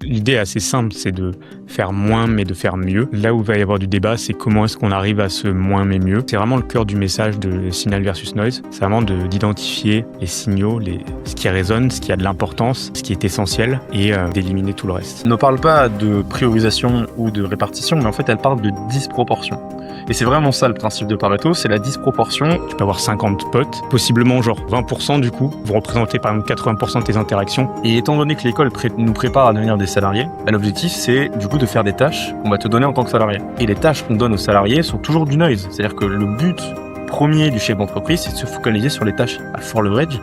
l'idée est assez simple, c'est de faire moins mais de faire mieux. Là où il va y avoir du débat, c'est comment est-ce qu'on arrive à ce moins mais mieux. C'est vraiment le cœur du message de Signal versus Noise. C'est vraiment d'identifier les signaux, ce qui résonne, ce qui a de l'importance, ce qui est essentiel et d'éliminer tout le reste. Elle ne parle pas de priorisation ou de répartition, mais en fait elle parle de disproportion. Et c'est vraiment ça le principe de Pareto, c'est la disproportion. Tu peux avoir 50 potes, possiblement genre 20% du coup, vous représentez par exemple 80% de tes interactions. Et étant donné que l'école nous prépare à devenir des salariés, l'objectif c'est du coup de faire des tâches qu'on va te donner en tant que salarié. Et les tâches qu'on donne aux salariés sont toujours du noise. C'est-à-dire que le but premier du chef d'entreprise, c'est de se focaliser sur les tâches à fort leverage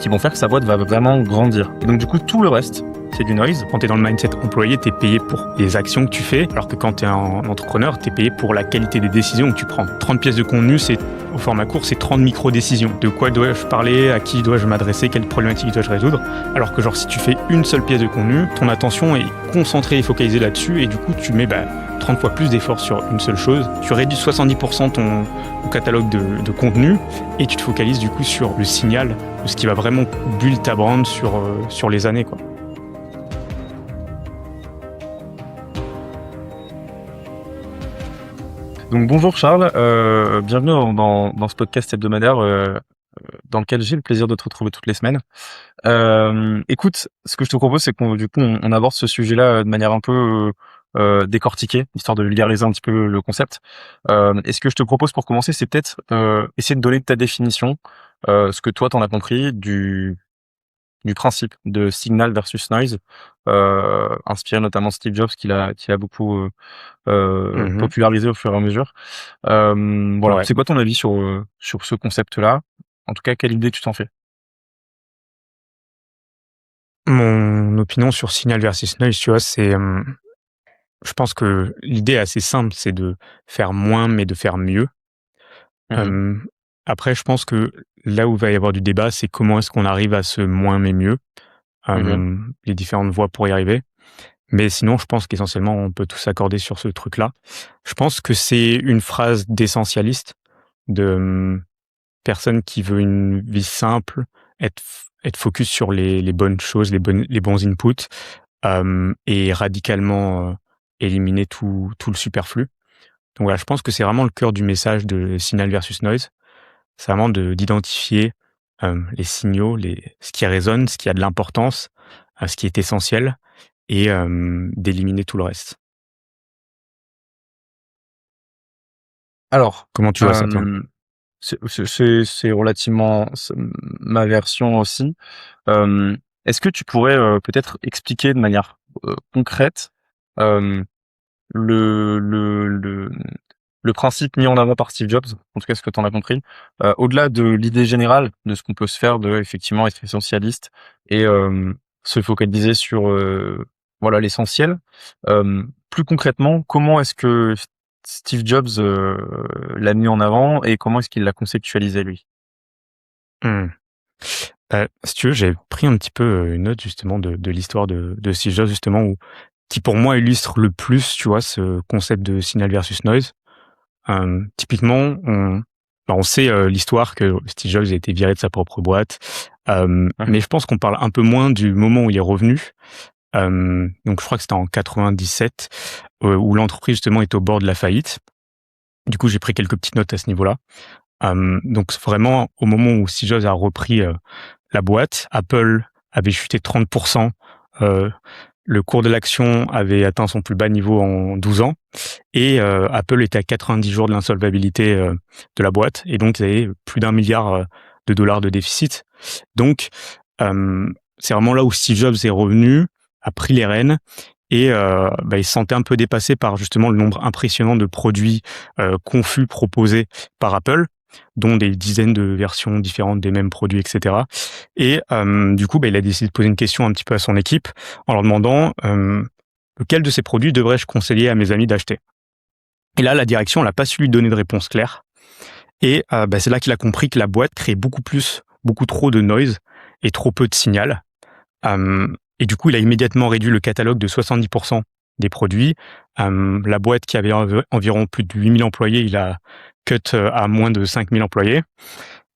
qui vont faire que sa boîte va vraiment grandir. Et donc du coup tout le reste, c'est du noise. Quand tu es dans le mindset employé, tu es payé pour les actions que tu fais, alors que quand tu es un entrepreneur, tu es payé pour la qualité des décisions que tu prends. 30 pièces de contenu, au format court, c'est 30 micro-décisions. De quoi dois-je parler, à qui dois-je m'adresser, quelle problématique dois-je résoudre. Alors que genre si tu fais une seule pièce de contenu, ton attention est concentrée et focalisée là-dessus, et du coup tu mets 30 fois plus d'efforts sur une seule chose. Tu réduis 70% ton catalogue de contenu, et tu te focalises du coup sur le signal, de ce qui va vraiment build ta brand sur les années, quoi. Donc bonjour Charles, bienvenue dans ce podcast hebdomadaire dans lequel j'ai le plaisir de te retrouver toutes les semaines. Écoute, ce que je te propose, c'est qu'on aborde ce sujet-là de manière un peu décortiquée, histoire de vulgariser un petit peu le concept. Et ce que je te propose pour commencer, c'est peut-être essayer de donner ta définition, ce que toi t'en as compris du principe de signal versus noise, inspiré notamment de Steve Jobs, qui a beaucoup popularisé au fur et à mesure. Voilà. Ouais. C'est quoi ton avis sur ce concept-là? En tout cas, quelle idée tu t'en fais? Mon opinion sur signal versus noise, tu vois, c'est, je pense que l'idée est assez simple, c'est de faire moins mais de faire mieux. Après, je pense que là où il va y avoir du débat, c'est comment est-ce qu'on arrive à ce moins mais mieux, les différentes voies pour y arriver. Mais sinon, je pense qu'essentiellement, on peut tous s'accorder sur ce truc-là. Je pense que c'est une phrase d'essentialiste, de personne qui veut une vie simple, être focus sur les bonnes choses, les bons inputs, et radicalement éliminer tout le superflu. Donc voilà, je pense que c'est vraiment le cœur du message de Signal versus Noise. C'est vraiment d'identifier les signaux, ce qui résonne, ce qui a de l'importance, ce qui est essentiel, et d'éliminer tout le reste. Alors, comment tu vois ça, toi? C'est relativement ma version aussi. Est-ce que tu pourrais peut-être expliquer de manière concrète le principe mis en avant par Steve Jobs, en tout cas ce que tu en as compris, au-delà de l'idée générale de ce qu'on peut se faire de effectivement être essentialiste et se focaliser sur voilà l'essentiel. Plus concrètement, comment est-ce que Steve Jobs l'a mis en avant et comment est-ce qu'il l'a conceptualisé lui? Si tu veux, j'ai pris un petit peu une note justement de l'histoire de Steve Jobs, justement, qui pour moi illustre le plus, tu vois, ce concept de signal versus noise. Typiquement, on sait l'histoire que Steve Jobs a été viré de sa propre boîte, mais je pense qu'on parle un peu moins du moment où il est revenu. Donc je crois que c'était en 97, où l'entreprise justement est au bord de la faillite. Du coup, j'ai pris quelques petites notes à ce niveau-là. Donc vraiment, au moment où Steve Jobs a repris la boîte, Apple avait chuté 30%. Le cours de l'action avait atteint son plus bas niveau en 12 ans. Et Apple était à 90 jours de l'insolvabilité de la boîte. Et donc, ils avaient plus d'1 milliard de dollars de déficit. Donc, c'est vraiment là où Steve Jobs est revenu, a pris les rênes. Et il se sentait un peu dépassé par justement le nombre impressionnant de produits confus proposés par Apple, dont des dizaines de versions différentes des mêmes produits, etc. Et du coup, il a décidé de poser une question un petit peu à son équipe en leur demandant lequel de ces produits devrais-je conseiller à mes amis d'acheter. Et là, la direction n'a pas su lui donner de réponse claire. Et c'est là qu'il a compris que la boîte créait beaucoup trop de noise et trop peu de signal. Et du coup, il a immédiatement réduit le catalogue de 70% des produits. La boîte qui avait environ plus de 8000 employés, il a cut à moins de 5000 employés.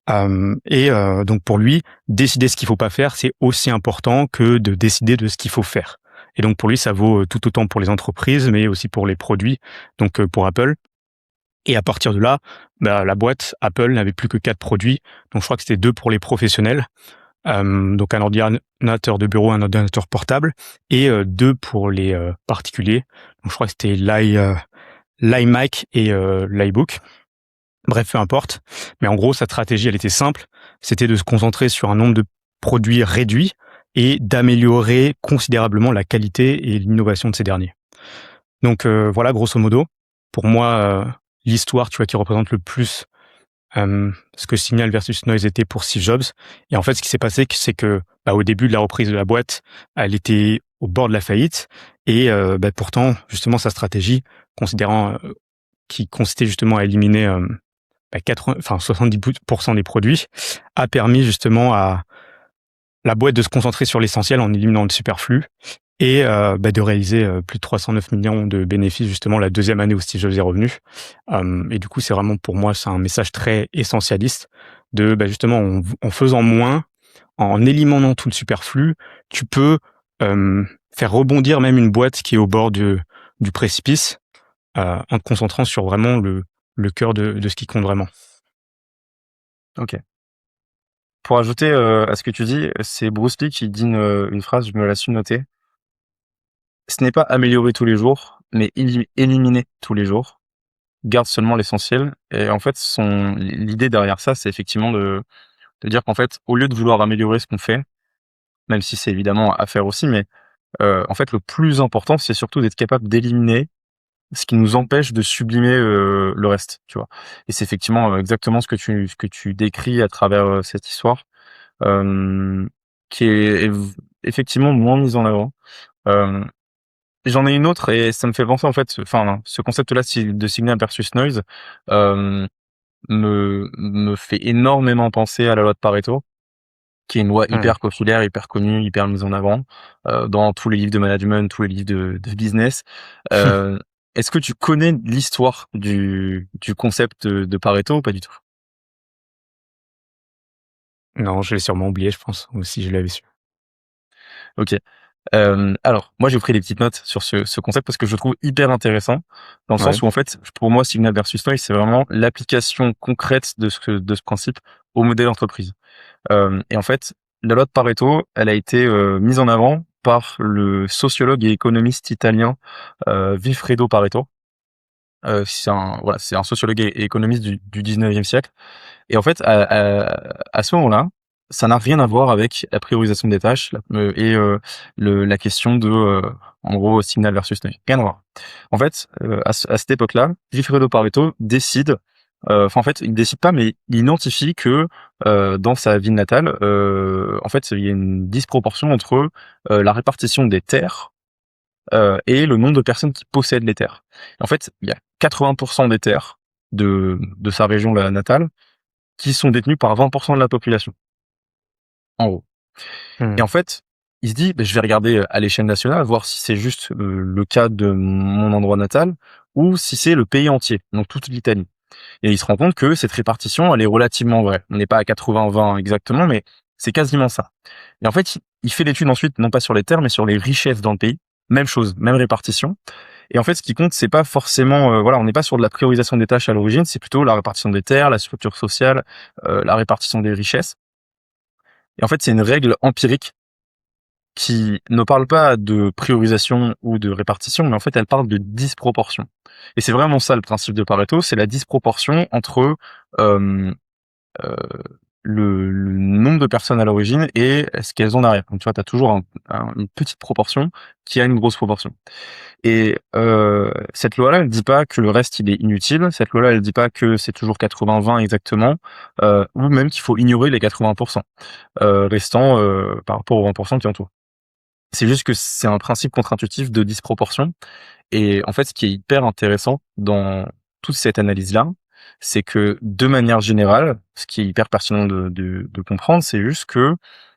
Donc pour lui, décider ce qu'il faut pas faire, c'est aussi important que de décider de ce qu'il faut faire. Et donc pour lui, ça vaut tout autant pour les entreprises, mais aussi pour les produits, donc pour Apple. Et à partir de là, la boîte Apple n'avait plus que 4 produits, donc je crois que c'était 2 pour les professionnels, donc un ordinateur de bureau, un ordinateur portable, et 2 pour les particuliers. Donc je crois que c'était l'iMac et l'iBook. Bref, peu importe. Mais en gros, sa stratégie, elle était simple. C'était de se concentrer sur un nombre de produits réduit et d'améliorer considérablement la qualité et l'innovation de ces derniers. Donc voilà, grosso modo, pour moi, l'histoire, tu vois, qui représente le plus ce que Signal versus Noise était pour Steve Jobs. Et en fait, ce qui s'est passé, c'est que au début de la reprise de la boîte, elle était au bord de la faillite. Et pourtant, justement, sa stratégie, considérant qui consistait justement à éliminer 70% des produits, a permis justement à la boîte de se concentrer sur l'essentiel en éliminant le superflu et de réaliser plus de 309 millions de bénéfices justement la deuxième année où Steve Jobs est revenu. Et du coup, c'est vraiment pour moi, c'est un message très essentialiste de justement en faisant moins, en éliminant tout le superflu, tu peux faire rebondir même une boîte qui est au bord du précipice en te concentrant sur vraiment le cœur de ce qui compte vraiment. Ok. Pour ajouter à ce que tu dis, c'est Bruce Lee qui dit une phrase, je me la suis notée. Ce n'est pas améliorer tous les jours, mais éliminer tous les jours. Garde seulement l'essentiel. Et en fait, l'idée derrière ça, c'est effectivement de dire qu'en fait, au lieu de vouloir améliorer ce qu'on fait, même si c'est évidemment à faire aussi, mais en fait, le plus important, c'est surtout d'être capable d'éliminer ce qui nous empêche de sublimer le reste, tu vois. Et c'est effectivement exactement ce que tu décris à travers cette histoire, qui est effectivement moins mise en avant. Euh, J'en ai une autre et ça me fait penser en fait, enfin, ce concept-là de signal versus noise me fait énormément penser à la loi de Pareto, qui est une loi Ouais. hyper populaire, hyper connue, hyper mise en avant dans tous les livres de management, tous les livres de business. Euh, Est-ce que tu connais l'histoire du concept de Pareto ou pas du tout? Non, je l'ai sûrement oublié, je pense, ou si je l'avais su. Ok. Alors, moi, j'ai pris des petites notes sur ce concept parce que je le trouve hyper intéressant, dans le Ouais. sens où, en fait, pour moi, Signal versus Noise, c'est vraiment l'application concrète de ce principe au modèle entreprise. Et en fait, la loi de Pareto, elle a été mise en avant par le sociologue et économiste italien Vilfredo Pareto. C'est un sociologue et économiste du 19e siècle. Et en fait, à ce moment-là, ça n'a rien à voir avec la priorisation des tâches la question de, en gros, signal versus noise. Rien à voir. En fait, à cette époque-là, Vilfredo Pareto décide, en fait, il décide pas, mais il identifie que dans sa ville natale, en fait, il y a une disproportion entre la répartition des terres et le nombre de personnes qui possèdent les terres. En fait, il y a 80% des terres de sa région natale qui sont détenues par 20% de la population, en gros. Et Mmh. en fait, il se dit, je vais regarder à l'échelle nationale, voir si c'est juste le cas de mon endroit natal ou si c'est le pays entier, donc toute l'Italie. Et il se rend compte que cette répartition, elle est relativement vraie. On n'est pas à 80-20 exactement, mais c'est quasiment ça. Et en fait, il fait l'étude ensuite, non pas sur les terres, mais sur les richesses dans le pays. Même chose, même répartition. Et en fait, ce qui compte, c'est pas forcément, on n'est pas sur de la priorisation des tâches à l'origine, c'est plutôt la répartition des terres, la structure sociale, la répartition des richesses. Et en fait, c'est une règle empirique qui ne parle pas de priorisation ou de répartition, mais en fait, elle parle de disproportion. Et c'est vraiment ça le principe de Pareto, c'est la disproportion entre euh, euh, le nombre de personnes à l'origine et ce qu'elles ont derrière. Donc, tu vois, tu as toujours une petite proportion qui a une grosse proportion. Et cette loi-là, elle dit pas que le reste il est inutile. Cette loi-là, elle dit pas que c'est toujours 80-20 exactement, ou même qu'il faut ignorer les 80% restants par rapport aux 20% qui entourent. C'est juste que c'est un principe contre-intuitif de disproportion. Et en fait, ce qui est hyper intéressant dans toute cette analyse-là, c'est que de manière générale, ce qui est hyper pertinent de comprendre, c'est juste que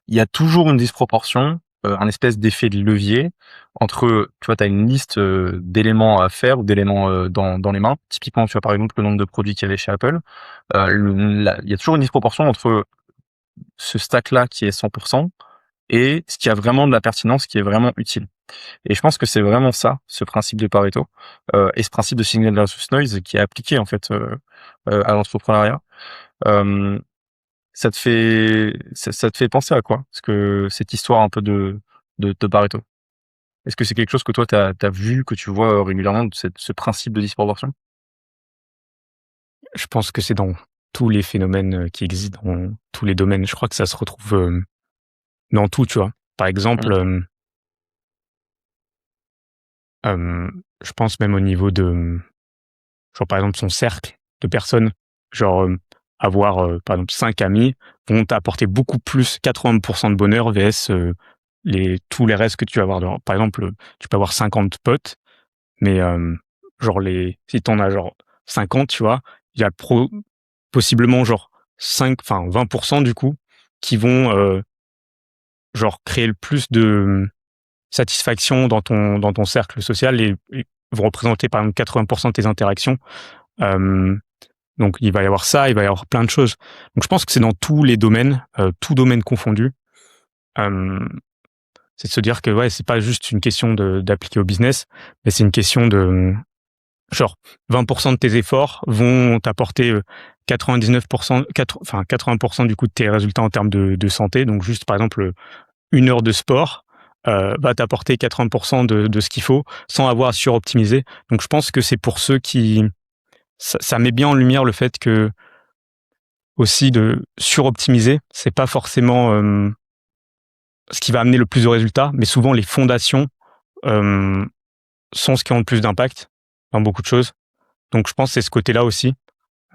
il y a toujours une disproportion, un espèce d'effet de levier entre, tu vois, tu as une liste d'éléments à faire ou d'éléments dans les mains. Typiquement, tu vois, par exemple, le nombre de produits qu'il y avait chez Apple. Il y a toujours une disproportion entre ce stack-là qui est 100% et ce qui a vraiment de la pertinence, qui est vraiment utile. Et je pense que c'est vraiment ça, ce principe de Pareto, et ce principe de signal versus noise qui est appliqué en fait à l'entrepreneuriat. Euh, ça te fait penser à quoi? Parce que cette histoire un peu de Pareto. Est-ce que c'est quelque chose que toi t'as vu, que tu vois régulièrement, ce principe de disproportion? Je pense que c'est dans tous les phénomènes, qui existent dans tous les domaines. Je crois que ça se retrouve, dans tout, tu vois? Par Mm. exemple, je pense même au niveau de, genre, par exemple, son cercle de personnes, genre, avoir, par exemple 5 amis vont t'apporter beaucoup plus, 80 de bonheur vs, tous les restes que tu vas avoir dans, par exemple, tu peux avoir 50 potes, mais, genre si tu en as genre 50, tu vois? Il y a possiblement genre 20 du coup, qui vont, genre créer le plus de, satisfaction dans ton cercle social et vont représenter par exemple 80 de tes interactions. Hem, donc il va y avoir ça, il va y avoir plein de choses. Donc je pense que c'est dans tous les domaines, tous domaines confondus. Hem, c'est de se dire que ouais, c'est pas juste une question d'appliquer au business, mais c'est une question de, genre 20 de tes efforts vont t'apporter, 99 80 du coup de tes résultats en termes de santé. Donc juste par exemple, 1 heure de sport, va t'apporter 80 de ce qu'il faut, sans avoir à suroptimiser. Donc je pense que c'est pour ceux qui, ça met bien en lumière le fait que, aussi, de suroptimiser, c'est pas forcément, ce qui va amener le plus de résultats, mais souvent les fondations, hem, sont ce qui ont le plus d'impact dans beaucoup de choses. Donc je pense que c'est ce côté-là aussi.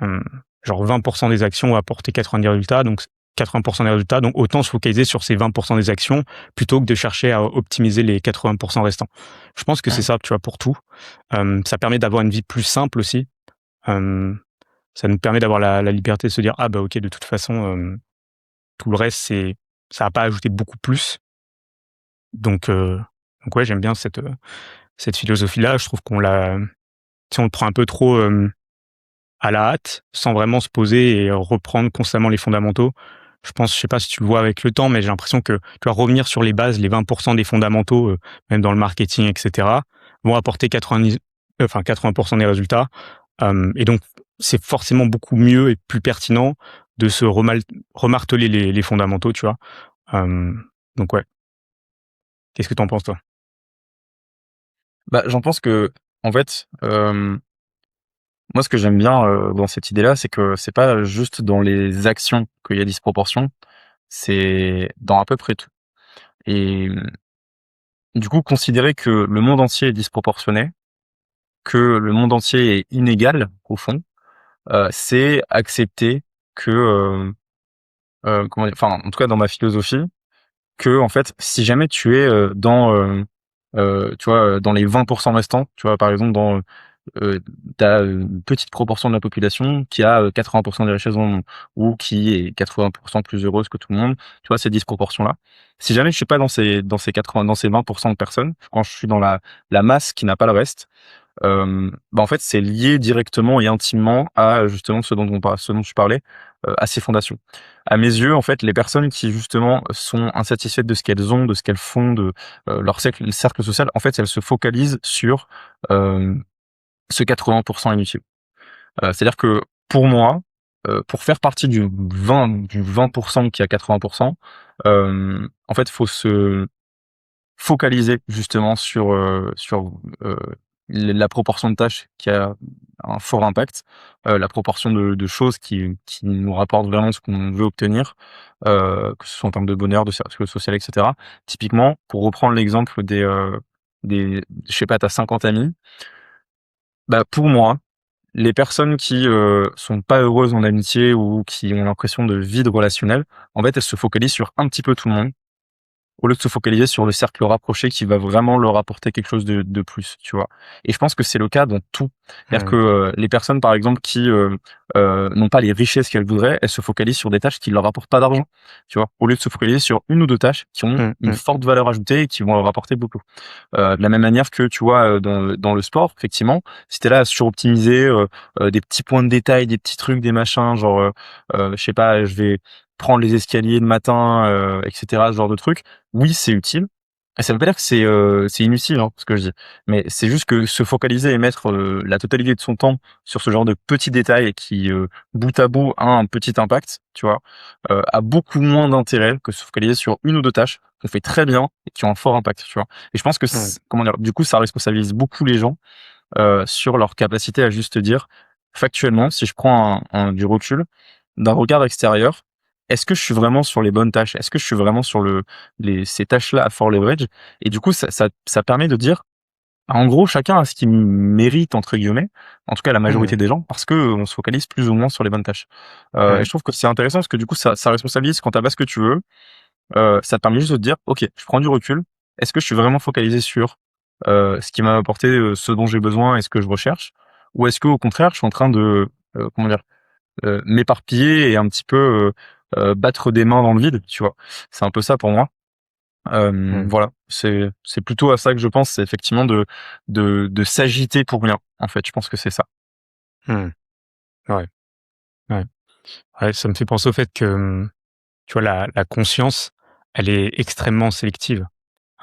Hem, genre 20 des actions vont apporter 90 résultats, donc 80 des résultats, donc autant se focaliser sur ces 20 des actions plutôt que de chercher à optimiser les 80 restants. Je pense que c'est Mm. ça, tu vois, pour tout. Ça permet d'avoir une vie plus simple aussi. Hem, ça nous permet d'avoir la liberté de se dire: «Ah bah OK, de toute façon, tout le reste, ça va pas ajouter beaucoup plus». Donc heu, donc ouais, j'aime bien cette philosophie-là. Je trouve qu'on l'a, si on le prend un peu trop, à la hâte, sans vraiment se poser et reprendre constamment les fondamentaux. Je sais pas si tu le vois avec le temps, mais j'ai l'impression que tu vas revenir sur les bases, les 20 des fondamentaux, même dans le marketing, et cetera, vont apporter 80 des résultats. Et donc, c'est forcément beaucoup mieux et plus pertinent de se remarteler les fondamentaux, tu vois. Donc ouais. Qu'est-ce que tu en penses, toi? Bah, j'en pense que, en fait, moi, ce que j'aime bien dans cette idée-là, c'est que c'est pas juste dans les actions qu'il y a disproportion, c'est dans à peu près tout. Et du coup, considérer que le monde entier est disproportionné, que le monde entier est inégal, au fond, c'est accepter que, comment dire, enfin, en tout cas dans ma philosophie, que en fait, si jamais tu es tu vois, dans les 20% restants, tu vois, par exemple, tu as une petite proportion de la population qui a 80% des richesses dans le monde, ou qui est 80% plus heureuse que tout le monde, tu vois, ces disproportions-là. Si jamais je suis pas dans ces 20% de personnes, quand je suis dans la masse qui n'a pas le reste, bah, en fait, c'est lié directement et intimement à justement ce dont tu parlais, à ces fondations. À mes yeux, en fait, les personnes qui justement sont insatisfaites de ce qu'elles ont, de ce qu'elles font, de leur cercle social, en fait, elles se focalisent sur ce 80% inutile. C'est-à-dire que pour moi, pour faire partie du 20% qui a 80%, en fait, faut se focaliser justement sur la proportion de tâches qui a un fort impact, la proportion de choses qui nous rapportent vraiment ce qu'on veut obtenir, que ce soit en termes de bonheur, de cercle social, et cetera. Typiquement, pour reprendre l'exemple des je sais pas, tu as 50 amis, bah, pour moi, les personnes qui sont pas heureuses en amitié ou qui ont l'impression de vide relationnel, en fait, elles se focalisent sur un petit peu tout le monde au lieu de se focaliser sur le cercle rapproché qui va vraiment leur apporter quelque chose de plus, tu vois? Et je pense que c'est le cas dans tout. C'est-à-dire que, Mmh. les personnes, par exemple, qui, n'ont pas les richesses qu'elles voudraient, elles se focalisent sur des tâches qui leur rapportent pas d'argent, tu vois? Au lieu de se focaliser sur une ou 2 tâches qui ont Mmh une mh. forte valeur ajoutée et qui vont leur rapporter beaucoup. De la même manière que, tu vois, dans le sport, effectivement, si tu là à suroptimiser, des petits points de détail, des petits trucs, des machins, genre, je sais pas, je vais prendre les escaliers le matin, et cetera, ce genre de trucs. Oui, c'est utile, Et ça veut pas dire que c'est inutile, hein, ce que je dis. Mais c'est juste que se focaliser et mettre la totalité de son temps sur ce genre de petits détails qui, bout à bout, a un petit impact, tu vois, a beaucoup moins d'intérêt que se focaliser sur une ou deux tâches qu'on fait très bien et qui ont un fort impact, tu vois. Et je pense que, Mmh. comment dire, du coup, ça responsabilise beaucoup les gens sur leur capacité à juste dire, factuellement, si je prends du recul, d'un regard extérieur, est-ce que je suis vraiment sur les bonnes tâches? Est-ce que je suis vraiment sur ces tâches-là à fort leverage? Et du coup, ça permet de dire, en gros, chacun a ce qu'il mérite, entre guillemets, en tout cas la Mmh. majorité des gens, parce que on se focalise plus ou moins sur les bonnes tâches. Et Mmh. je trouve que c'est intéressant parce que du coup, ça responsabilise quand t'as pas ce que tu veux. Ça te permet juste de te dire: «OK, je prends du recul. Est-ce que je suis vraiment focalisé sur, ce qui m'a apporté, ce dont j'ai besoin et ce que je recherche? Ou est-ce qu'au contraire, je suis en train de, comment dire? M'éparpiller et un petit peu, battre des mains dans le vide», tu vois? C'est un peu ça pour moi. Mmh. Voilà, c'est plutôt à ça que je pense, c'est effectivement de s'agiter pour rien, en fait. Je pense que c'est ça. Mmh. Ouais, ouais. Ouais, ça me fait penser au fait que, tu vois, la conscience, elle est extrêmement sélective.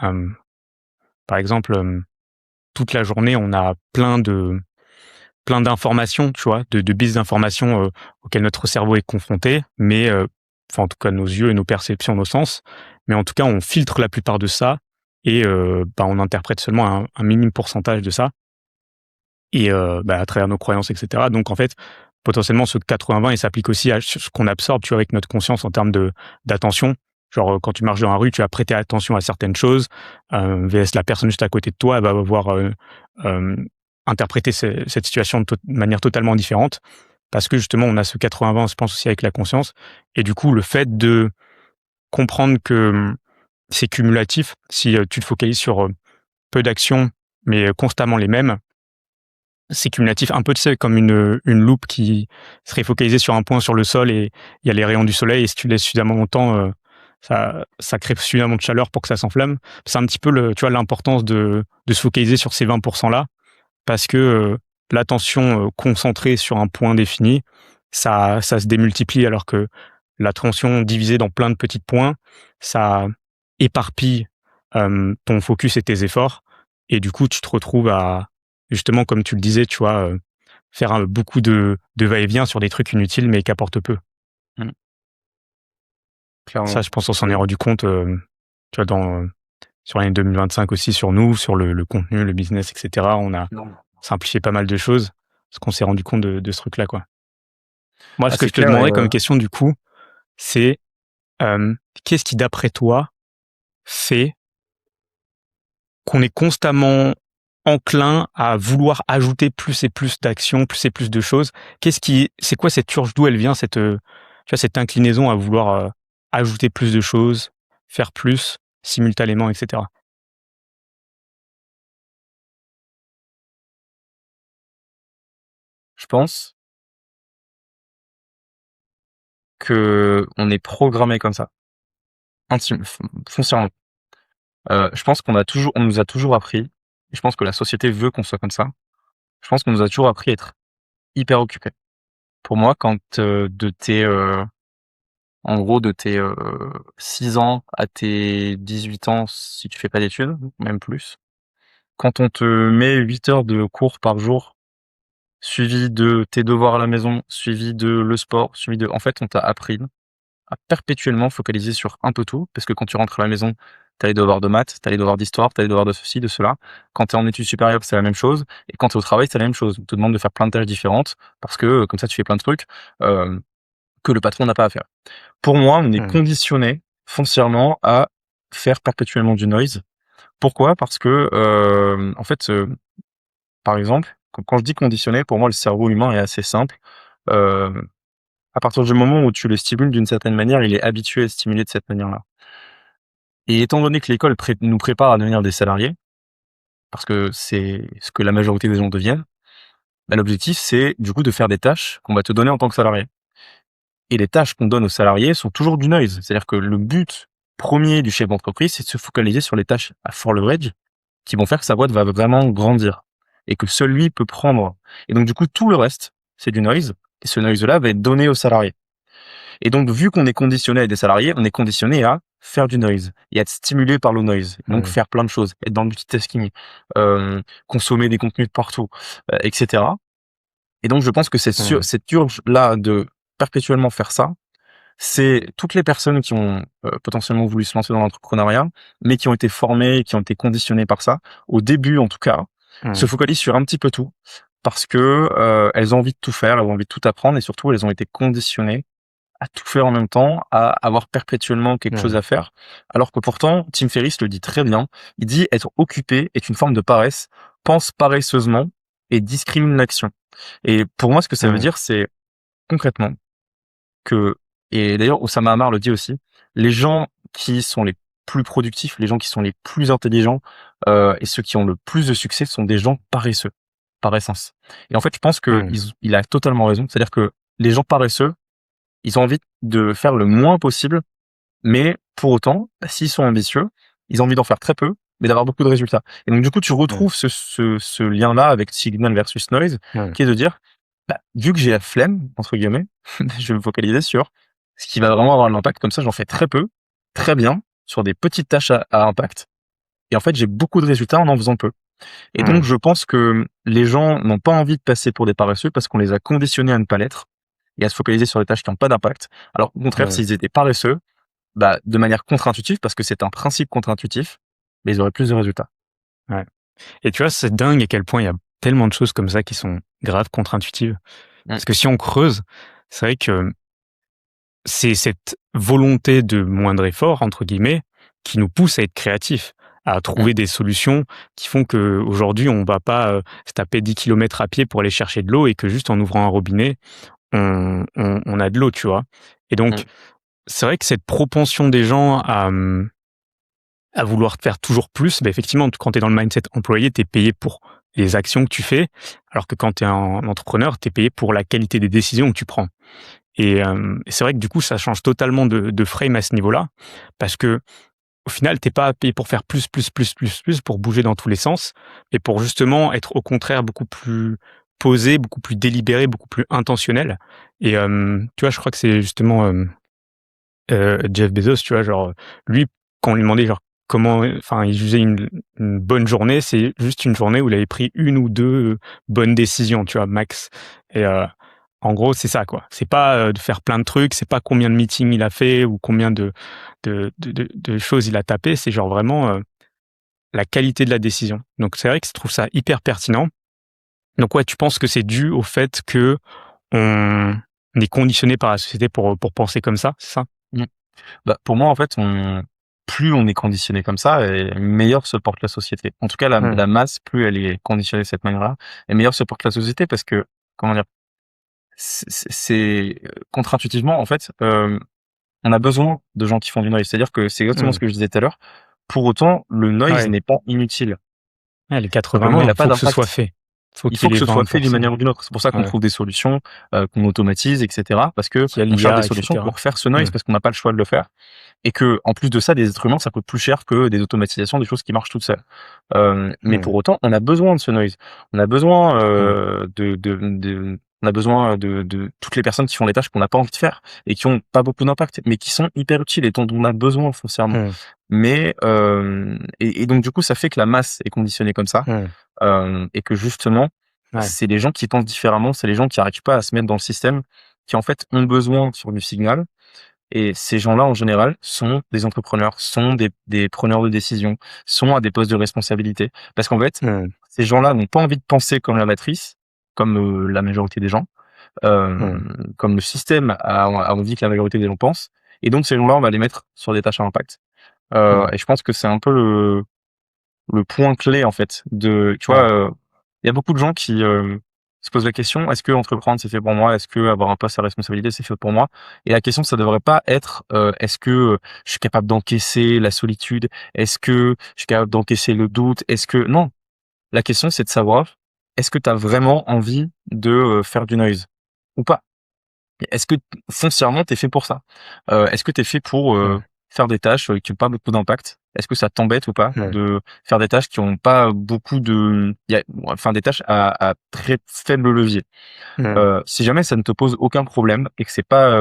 Hem, Par exemple, toute la journée, on a plein d'informations, tu vois, de bises d'informations, auxquelles notre cerveau est confronté, mais enfin, en tout cas, nos yeux et nos perceptions, nos sens. Mais en tout cas, on filtre la plupart de ça et bah, on interprète seulement un minime pourcentage de ça et bah, à travers nos croyances et cetera. Donc en fait, potentiellement, ce 80-20, il s'applique aussi à ce qu'on absorbe, tu vois, avec notre conscience en termes d'attention. Genre, quand tu marches dans la rue, tu vas prêter attention à certaines choses, VS la personne juste à côté de toi, elle va avoir, hem, interprété cette situation de manière totalement différente. Parce que justement, on a ce 80-20, je pense aussi avec la conscience et du coup, le fait de comprendre que, c'est cumulatif. Si, tu te focalises sur, peu d'actions, mais constamment les mêmes, c'est cumulatif, un peu, tu sais, comme une loupe qui serait focalisée sur un point sur le sol et il y a les rayons du soleil et si tu laisses suffisamment longtemps, ça crée suffisamment de chaleur pour que ça s'enflamme. C'est un petit peu tu vois, l'importance de se focaliser sur ces 20 là parce que, l'attention, concentrée sur un point défini, ça se démultiplie alors que l'attention divisée dans plein de petits points, ça éparpille, ton focus et tes efforts et du coup, tu te retrouves à justement, comme tu le disais, tu vois, faire, beaucoup de va-et-vient sur des trucs inutiles mais qui apportent peu. Mmh, Ça, clairement. je pense on s'en est rendu compte, tu vois, sur l'année 2025 aussi, sur nous, sur le contenu, le business et cetera. On a Non. simplifié pas mal de choses parce qu'on s'est rendu compte de ce truc-là, quoi. Moi, Ah, ce que c'est je te clair et demanderais comme question, du coup, c'est, qu'est-ce qui, d'après toi, fait qu'on est constamment enclin à vouloir ajouter plus et plus d'actions, plus et plus de choses? C'est quoi cette urge? D'où elle vient cette, tu vois, cette inclinaison à vouloir, ajouter plus de choses, faire plus simultanément et cetera? je pense qu'on est programmé comme ça, foncièrement. Je pense on nous a toujours appris, et je pense que la société veut qu'on soit comme ça. Je pense qu'on nous a toujours appris à être hyper occupés. Pour moi, quand, en gros, de tes 6 ans à tes 18 ans, si tu fais pas d'études, même plus, quand on te met 8 heures de cours par jour, suivi de tes devoirs à la maison, suivi de le sport, suivi de en fait, on t'a appris à perpétuellement focaliser sur un peu tout, parce que quand tu rentres à la maison, tu as les devoirs de maths, tu as les devoirs d'histoire, tu as les devoirs de ceci, de cela. Quand tu es en études supérieures, c'est la même chose et quand tu es au travail, c'est la même chose. On te demande de faire plein de tâches différentes parce que, comme ça, tu fais plein de trucs, que le patron n'a pas à faire. Pour moi, on est Mmh. conditionné foncièrement à faire perpétuellement du noise. Pourquoi? Parce que, en fait, par exemple, quand je dis conditionné, pour moi, le cerveau humain est assez simple. Hem, à partir du moment où tu le stimules d'une certaine manière, il est habitué à être stimulé de cette manière-là. Et étant donné que l'école nous prépare à devenir des salariés, parce que c'est ce que la majorité des gens deviennent, bah, l'objectif, c'est du coup de faire des tâches qu'on va te donner en tant que salarié. Et les tâches qu'on donne aux salariés sont toujours du noise. C'est-à-dire que le but premier du chef d'entreprise, c'est de se focaliser sur les tâches à fort leverage qui vont faire que sa boîte va vraiment grandir et que seul lui peut prendre. Et donc du coup, tout le reste, c'est du noise. Et ce noise-là va être donné aux salariés. Et donc, vu qu'on est conditionné à des salariés, on est conditionné à faire du noise et être stimulé par le noise. Donc Mmh. faire plein de choses, être dans le multitasking, consommer des contenus de partout, etc. Et donc je pense que Mmh. cette urge-là de perpétuellement faire ça, c'est toutes les personnes qui ont potentiellement voulu se lancer dans l'entrepreneuriat, mais qui ont été formées, qui ont été conditionnées par ça, au début en tout cas, se Mmh. focalisent sur un petit peu tout, parce que elles ont envie de tout faire, elles ont envie de tout apprendre, et surtout elles ont été conditionnées à tout faire en même temps, à avoir perpétuellement quelque chose Mmh. à faire. Alors que pourtant, Tim Ferriss le dit très bien, il dit être occupé est une forme de paresse, pense paresseusement et discrimine l'action. Et pour moi, ce que ça veut Mmh. dire, c'est concrètement que, et d'ailleurs Oussama Ammar le dit aussi, les gens qui sont les plus productifs, les gens qui sont les plus intelligents et ceux qui ont le plus de succès sont des gens paresseux, par essence. Et en fait, je pense que Mmh. il a totalement raison. C'est-à-dire que les gens paresseux, ils ont envie de faire le moins possible, mais pour autant, bah, s'ils sont ambitieux, ils ont envie d'en faire très peu, mais d'avoir beaucoup de résultats. Et donc du coup, tu Mmh. retrouves ce lien-là avec signal versus noise, Mmh. qui est de dire, bah, vu que j'ai la flemme, entre guillemets, je vais me focaliser sur ce qui va vraiment avoir l'impact. Comme ça, j'en fais très peu, très bien, sur des petites tâches à impact. Et en fait, j'ai beaucoup de résultats en faisant peu. Et donc, Mmh. je pense que les gens n'ont pas envie de passer pour des paresseux parce qu'on les a conditionnés à ne pas l'être et à se focaliser sur des tâches qui n'ont pas d'impact. Alors, au contraire, Mmh. s'ils étaient paresseux, bah, de manière contre-intuitive, parce que c'est un principe contre-intuitif, mais ils auraient plus de résultats. Ouais. Et tu vois, c'est dingue à quel point il y a tellement de choses comme ça qui sont grave contre-intuitives. Mm. Parce que si on creuse, c'est vrai que c'est cette volonté de «moindre effort» entre guillemets, qui nous pousse à être créatifs, à Mm. trouver des solutions qui font qu'aujourd'hui on va pas, se taper 10 kilomètres à pied pour aller chercher de l'eau et que juste en ouvrant un robinet, on a de l'eau, tu vois? Et donc, Mm. c'est vrai que cette propension des gens à vouloir faire toujours plus, bah, effectivement, quand tu es dans le mindset employé, tu es payé pour les actions que tu fais, alors que quand tu es un entrepreneur, tu es payé pour la qualité des décisions que tu prends. Et c'est vrai que du coup, ça change totalement de frame à ce niveau-là, parce que au final, t'es pas payé pour faire plus, plus, plus, plus, plus, pour bouger dans tous les sens, mais pour justement être au contraire beaucoup plus posé, beaucoup plus délibéré, beaucoup plus intentionnel. Tu vois, je crois que c'est justement Jeff Bezos, tu vois, genre lui, quand on lui demandait genre comment, enfin, il jugeait une bonne journée, c'est juste une journée où il avait pris une ou deux bonnes décisions, tu vois, max. Et en gros, c'est ça, quoi. C'est pas de faire plein de trucs, c'est pas combien de meetings il a fait ou combien de choses il a tapé, c'est genre vraiment la qualité de la décision. Donc c'est vrai que je trouve ça hyper pertinent. Donc ouais, tu penses que c'est dû au fait que on est conditionné par la société pour penser comme ça, c'est ça? Mm. Bah, pour moi, en fait, plus on est conditionné comme ça, et meilleur se porte la société. En tout cas, Mmh. la masse, plus elle est conditionnée de cette manière-là, et meilleur se porte la société parce que, comment dire, contre-intuitivement, en fait, on a besoin de gens qui font du noise. C'est-à-dire que c'est exactement ce Mmh. que je disais tout à l'heure. Pour autant, le noise Ouais. n'est pas inutile. Ouais, les Simplement, il 80-20, n'a pas faut que ce soit d'impact. fait. Faut Il qu'il faut y que ait les ce soit fait d'une 20%. manière ou d'une autre. C'est pour ça qu'on Ouais. trouve des solutions, qu'on automatise, etc. Parce que Qu'il y a on cherche des l'IA et solutions cetera. pour faire ce noise Mmh. parce qu'on n'a pas le choix de le faire. Et que, en plus de ça, des êtres humains, ça coûte plus cher que des automatisations, des choses qui marchent toutes seules. Mais Mmh. pour autant, on a besoin de ce noise. On a besoin Mmh. on a besoin de toutes les personnes qui font les tâches qu'on n'a pas envie de faire et qui ont pas beaucoup d'impact, mais qui sont hyper utiles et dont on a besoin foncièrement. Mmh. Mais et donc du coup, ça fait que la masse est conditionnée comme ça, Mmh. et que justement, Ouais. c'est les gens qui pensent différemment, c'est les gens qui arrivent pas à se mettre dans le système, qui en fait ont besoin sur du signal. Et ces gens-là, en général, sont des entrepreneurs, sont des preneurs de décision, sont à des postes de responsabilité. Parce qu'en fait, Mmh. ces gens-là n'ont pas envie de penser comme la matrice, comme la majorité des gens, Mmh. comme le système a envie que la majorité des gens pensent. Et donc, ces gens-là, on va les mettre sur des tâches à impact. Mmh. Et je pense que c'est un peu le point clé, en fait, tu vois, Ouais. il y a beaucoup de gens qui se posent la question, est-ce que entreprendre c'est fait pour moi? Est-ce que avoir un poste à responsabilité c'est fait pour moi? Et la question, ça devrait pas être est-ce que je suis capable d'encaisser la solitude? Est-ce que je suis capable d'encaisser le doute? Est-ce que non? La question, c'est de savoir est-ce que tu as vraiment envie de faire du noise ou pas? Est-ce que foncièrement t'es fait pour ça? Est-ce que t'es fait pour Mmh. faire des tâches qui ont pas beaucoup d'impact? Est-ce que ça t'embête ou pas Mmh. de faire des tâches qui ont pas beaucoup de, enfin des tâches à très faible levier? Mmh. Si jamais ça ne te pose aucun problème et que c'est pas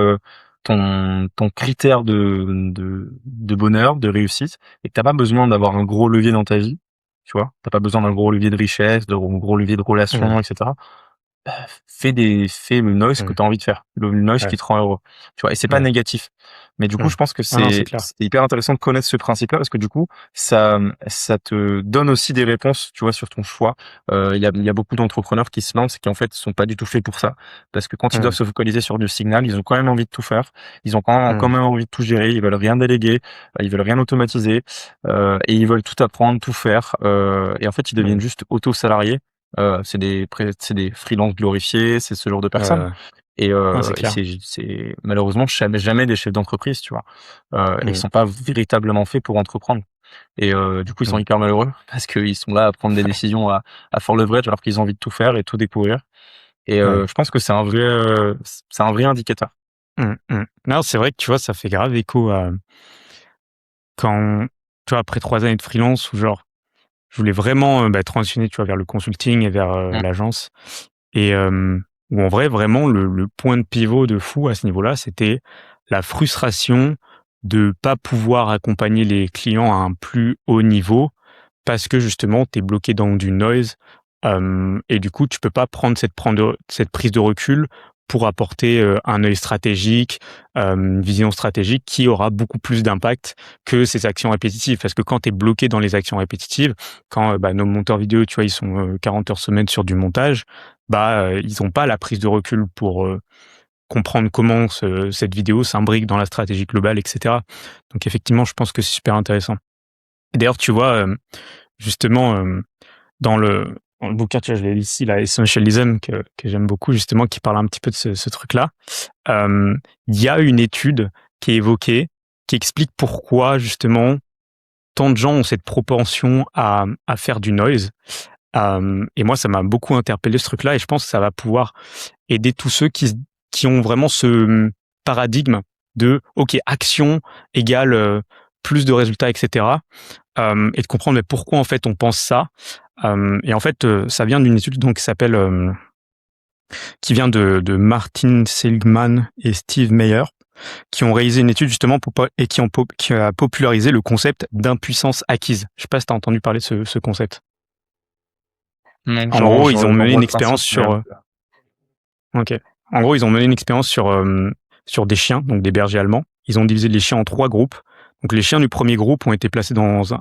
ton critère de bonheur, de réussite, et que t'as pas besoin d'avoir un gros levier dans ta vie, tu vois. T'as pas besoin d'un gros levier de richesse, de gros levier de Ouais, relations, etc. Fais le noise que mmh, tu as envie de faire, le noise qui ouais, te rend heureux, tu vois? Et c'est pas ouais, négatif. Mais du coup, mmh. je pense que Ah non, c'est c'est clair. c'est hyper intéressant de connaître ce principe-là parce que du coup, ça te donne aussi des réponses, tu vois, sur ton choix. Il y a beaucoup d'entrepreneurs qui se lancent et qui, en fait, sont pas du tout faits pour ça. Parce que quand ils doivent Mmh, se focaliser sur du signal, ils ont quand même envie de tout faire. Ils ont quand mmh, même envie de tout gérer. Ils veulent rien déléguer, ils veulent rien automatiser, et ils veulent tout apprendre, tout faire, et en fait, ils deviennent mmh, juste auto-salariés. C'est des freelances glorifiés, c'est ce genre de ouais, personnes. ouais. Et, Non, c'est et clair. c'est malheureusement jamais des chefs d'entreprise, tu vois. Et ils Mmh, sont pas véritablement faits pour entreprendre. Et du coup, ils sont mmh, hyper malheureux parce qu'ils sont là à prendre des décisions à fort leverage alors qu'ils ont envie de tout faire et tout découvrir. Et ouais. je pense que c'est un vrai indicateur. Mmh, mmh. Non, c'est vrai que, tu vois, ça fait grave écho à quand, tu vois, après 3 années de freelance où genre, je voulais vraiment, bah, transitionner, tu vois, vers le consulting et vers, Mmh. l'agence et où en vrai, vraiment le point de pivot de fou à ce niveau-là, c'était la frustration de pas pouvoir accompagner les clients à un plus haut niveau parce que justement, tu es bloqué dans du noise, et du coup, tu peux pas prendre cette prise de recul pour apporter, un œil stratégique, une vision stratégique qui aura beaucoup plus d'impact que ces actions répétitives. Parce que quand tu es bloqué dans les actions répétitives, quand, bah, nos monteurs vidéo, tu vois, ils sont, 40 heures semaine sur du montage, bah, ils ont pas la prise de recul pour, comprendre comment cette vidéo s'imbrique dans la stratégie globale et cetera. Donc effectivement, je pense que c'est super intéressant. Et d'ailleurs, tu vois, justement, dans le bouquin, tu vois, je l'ai ici, là, Essentialism, que j'aime beaucoup, justement, qui parle un petit peu de ce truc-là. Il y a une étude qui est évoquée, qui explique pourquoi, justement, tant de gens ont cette propension à faire du noise. Et moi, ça m'a beaucoup interpellé, ce truc-là, et je pense que ça va pouvoir aider tous ceux qui ont vraiment ce paradigme de OK, action égale plus de résultats, etc. Et de comprendre mais pourquoi en fait on pense ça. Et en fait, ça vient d'une étude donc qui vient de Martin Seligman et Steve Meyer, qui ont réalisé une étude justement et qui a popularisé le concept d'impuissance acquise. Je sais pas si tu as entendu parler de ce concept. Non, En gros, ils ont j'en mené vois une le principe, expérience mais sur OK. En gros, ils ont mené une expérience sur des chiens, donc des bergers allemands. Ils ont divisé les chiens en 3 groupes. Donc les chiens du premier groupe ont été placés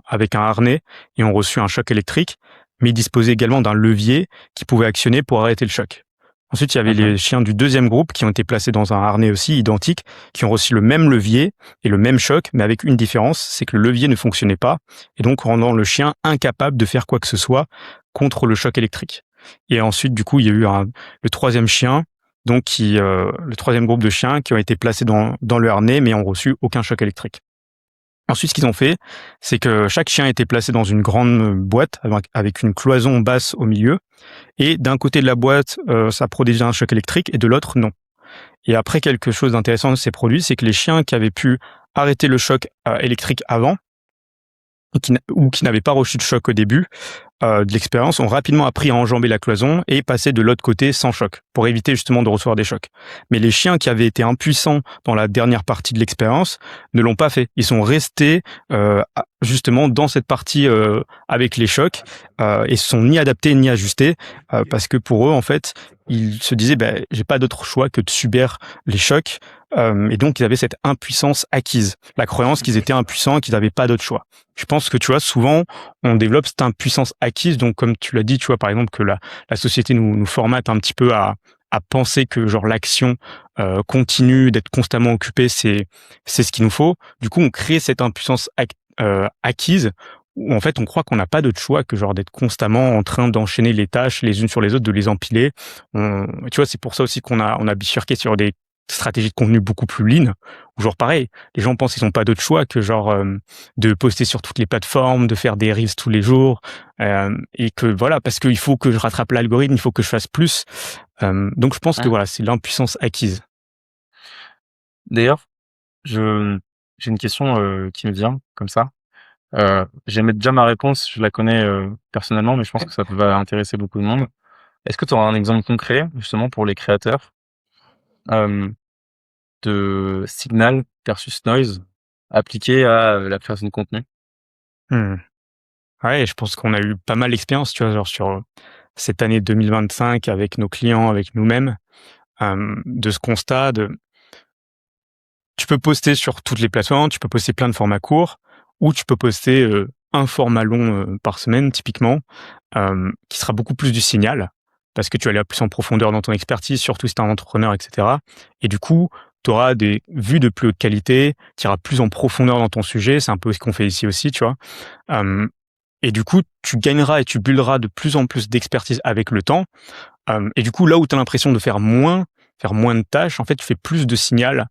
avec un harnais et ont reçu un choc électrique, mais ils disposaient également d'un levier qu'ils pouvaient actionner pour arrêter le choc. Ensuite, il y avait mhm. les chiens du deuxième groupe qui ont été placés dans un harnais aussi identique, qui ont reçu le même levier et le même choc, mais avec une différence, c'est que le levier ne fonctionnait pas, et donc rendant le chien incapable de faire quoi que ce soit contre le choc électrique. Et ensuite, du coup, il y a eu le troisième chien, donc le troisième groupe de chiens qui ont été placés dans le harnais, mais ont reçu aucun choc électrique. Ensuite, ce qu'ils ont fait, c'est que chaque chien était placé dans une grande boîte avec une cloison basse au milieu, et d'un côté de la boîte, ça produisait un choc électrique, et de l'autre, non. Et après, quelque chose d'intéressant s'est produit, c'est que les chiens qui avaient pu arrêter le choc électrique avant, ou qui n'avaient pas reçu de choc au début de l'expérience, ont rapidement appris à enjamber la cloison et passer de l'autre côté sans choc, pour éviter justement de recevoir des chocs. Mais les chiens qui avaient été impuissants dans la dernière partie de l'expérience ne l'ont pas fait. Ils sont restés justement dans cette partie avec les chocs, et se sont ni adaptés ni ajustés, parce que pour eux, en fait, ils se disaient, ben, j'ai pas d'autre choix que de subir les chocs, et donc ils avaient cette impuissance acquise, la croyance qu'ils étaient impuissants et qu'ils n'avaient pas d'autre choix. Je pense que, tu vois, souvent, on développe cette impuissance acquise. Donc, comme tu l'as dit, tu vois, par exemple, que la société nous formate un petit peu à penser que, genre, l'action continue, d'être constamment occupé, c'est ce qu'il nous faut. Du coup, on crée cette impuissance acquise où, en fait, on croit qu'on n'a pas d'autre choix que, genre, d'être constamment en train d'enchaîner les tâches les unes sur les autres, de les empiler. Tu vois, c'est pour ça aussi on a bifurqué sur des stratégies de contenu beaucoup plus lean, où, genre, pareil, les gens pensent qu'ils n'ont pas d'autre choix que, genre, de poster sur toutes les plateformes, de faire des reels tous les jours, et que voilà, parce qu'il faut que je rattrape l'algorithme, il faut que je fasse plus. Donc je pense que Hein. voilà, c'est l'impuissance acquise. D'ailleurs, je j'ai une question, qui me vient comme ça. J'aimais déjà ma réponse, je la connais, personnellement, mais je pense que ça va intéresser beaucoup de monde. Est-ce que tu auras un exemple concret, justement, pour les créateurs, hem, de signal versus noise appliqué à la création de contenu? Mmh. Ouais, je pense qu'on a eu pas mal d'expérience, tu vois? Genre sur, cette année 2025 avec nos clients, avec nous-mêmes, de ce constat de tu peux poster sur toutes les plateformes, tu peux poster plein de formats courts ou tu peux poster, un format long, par semaine typiquement, qui sera beaucoup plus du signal parce que tu vas aller plus en profondeur dans ton expertise, surtout si tu es un entrepreneur et cetera et du coup, tu auras des vues de plus haute qualité, tu iras plus en profondeur dans ton sujet, c'est un peu ce qu'on fait ici aussi, tu vois? Hem Et du coup, tu gagneras et tu builderas de plus en plus d'expertise avec le temps. Et du coup, là où tu as l'impression de faire moins de tâches, en fait, tu fais plus de signal,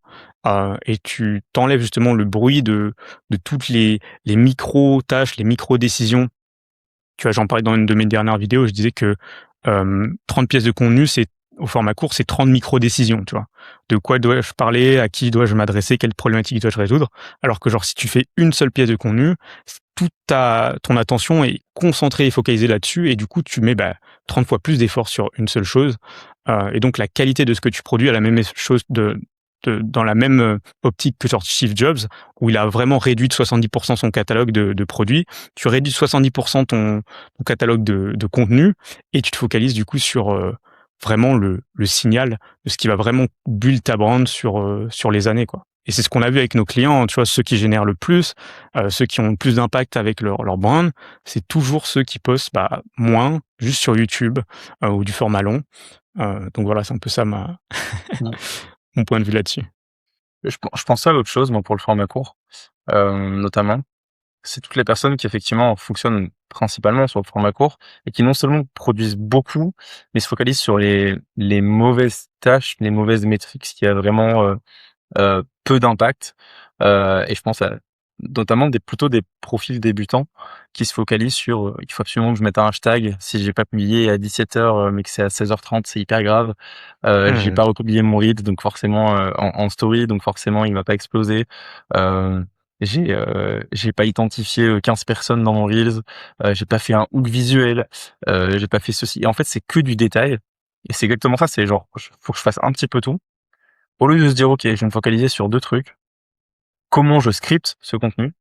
et tu t'enlèves justement le bruit de toutes les micro-tâches, les micro-décisions. Tu vois, j'en parlais dans une de mes dernières vidéos, je disais que, 30 pièces de contenu, c'est au format court, c'est 30 micro-décisions, tu vois? De quoi dois-je parler? À qui dois-je m'adresser? Quelle problématique dois-je résoudre? Alors que genre, si tu fais une seule pièce de contenu, toute ta ton attention est concentrée et focalisée là-dessus et du coup, tu mets, 30 fois plus d'efforts sur une seule chose, et donc la qualité de ce que tu produis a la même chose dans la même, optique que genre Steve Jobs, où il a vraiment réduit de 70 son catalogue de produits. Tu réduis de 70 ton catalogue de contenu et tu te focalises du coup sur, vraiment le signal de ce qui va vraiment build ta brand sur les années, quoi. Et c'est ce qu'on a vu avec nos clients, tu vois? Ceux qui génèrent le plus, ceux qui ont le plus d'impact avec leur brand, c'est toujours ceux qui postent, moins, juste sur YouTube, ou du format long. Donc voilà, c'est un peu ça ma Mmh. mon point de vue là-dessus. Je pensais à autre chose, moi, pour le format court, notamment. C'est toutes les personnes qui effectivement fonctionnent principalement sur le format court et qui non seulement produisent beaucoup, mais se focalisent sur les mauvaises tâches, les mauvaises métriques qui a vraiment peu d'impact. Et je pense à notamment plutôt des profils débutants qui se focalisent sur, il faut absolument que je mette un hashtag. Si j'ai pas publié à 17h, mais que c'est à 16h30, c'est hyper grave. J'ai Mmh. pas republié mon read, donc forcément, en story, donc forcément il va pas exploser. Heu, j'ai pas identifié, 15 personnes dans mon reels, j'ai pas fait un hook visuel, j'ai pas fait ceci et en fait, c'est que du détail et c'est exactement ça, c'est genre, faut que je fasse un petit peu tout au lieu de se dire: «OK, je vais me focaliser sur 2 trucs, comment je scripte ce contenu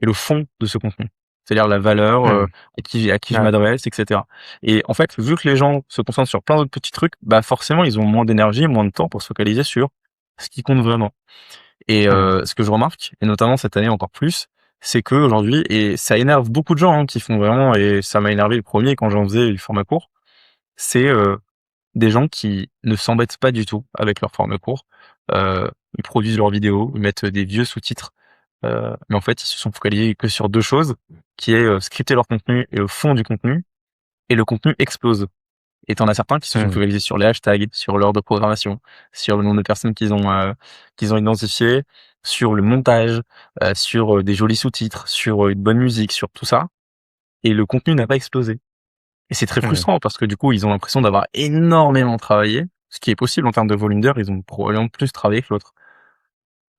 et le fond de ce contenu». C'est-à-dire la valeur, Mmh. à qui je Ouais. m'adresse et cetera et en fait, vu que les gens se concentrent sur plein d'autres petits trucs, forcément, ils ont moins d'énergie, moins de temps pour se focaliser sur ce qui compte vraiment et Mmh. ce que je remarque et notamment cette année encore plus, c'est qu'aujourd'hui et ça énerve beaucoup de gens, hein, qui font vraiment et ça m'a énervé le premier quand j'en faisais du format court, c'est, des gens qui ne s'embêtent pas du tout avec leur format court. Ils produisent leurs vidéos, ils mettent des vieux sous-titres, mais en fait, ils se sont focalisés que sur 2 choses, qui est, scripter leur contenu et le fond du contenu et le contenu explose. Et tu en as certains qui se sont Mmh. focalisés sur les hashtags, sur l'heure de programmation, sur le nombre de personnes qu'ils ont identifiées, sur le montage, sur, des jolis sous-titres, sur, une bonne musique, sur tout ça et le contenu n'a pas explosé. Et c'est très Mmh. frustrant parce que du coup, ils ont l'impression d'avoir énormément travaillé, ce qui est possible en termes de volume d'heures, ils ont probablement plus travaillé que l'autre,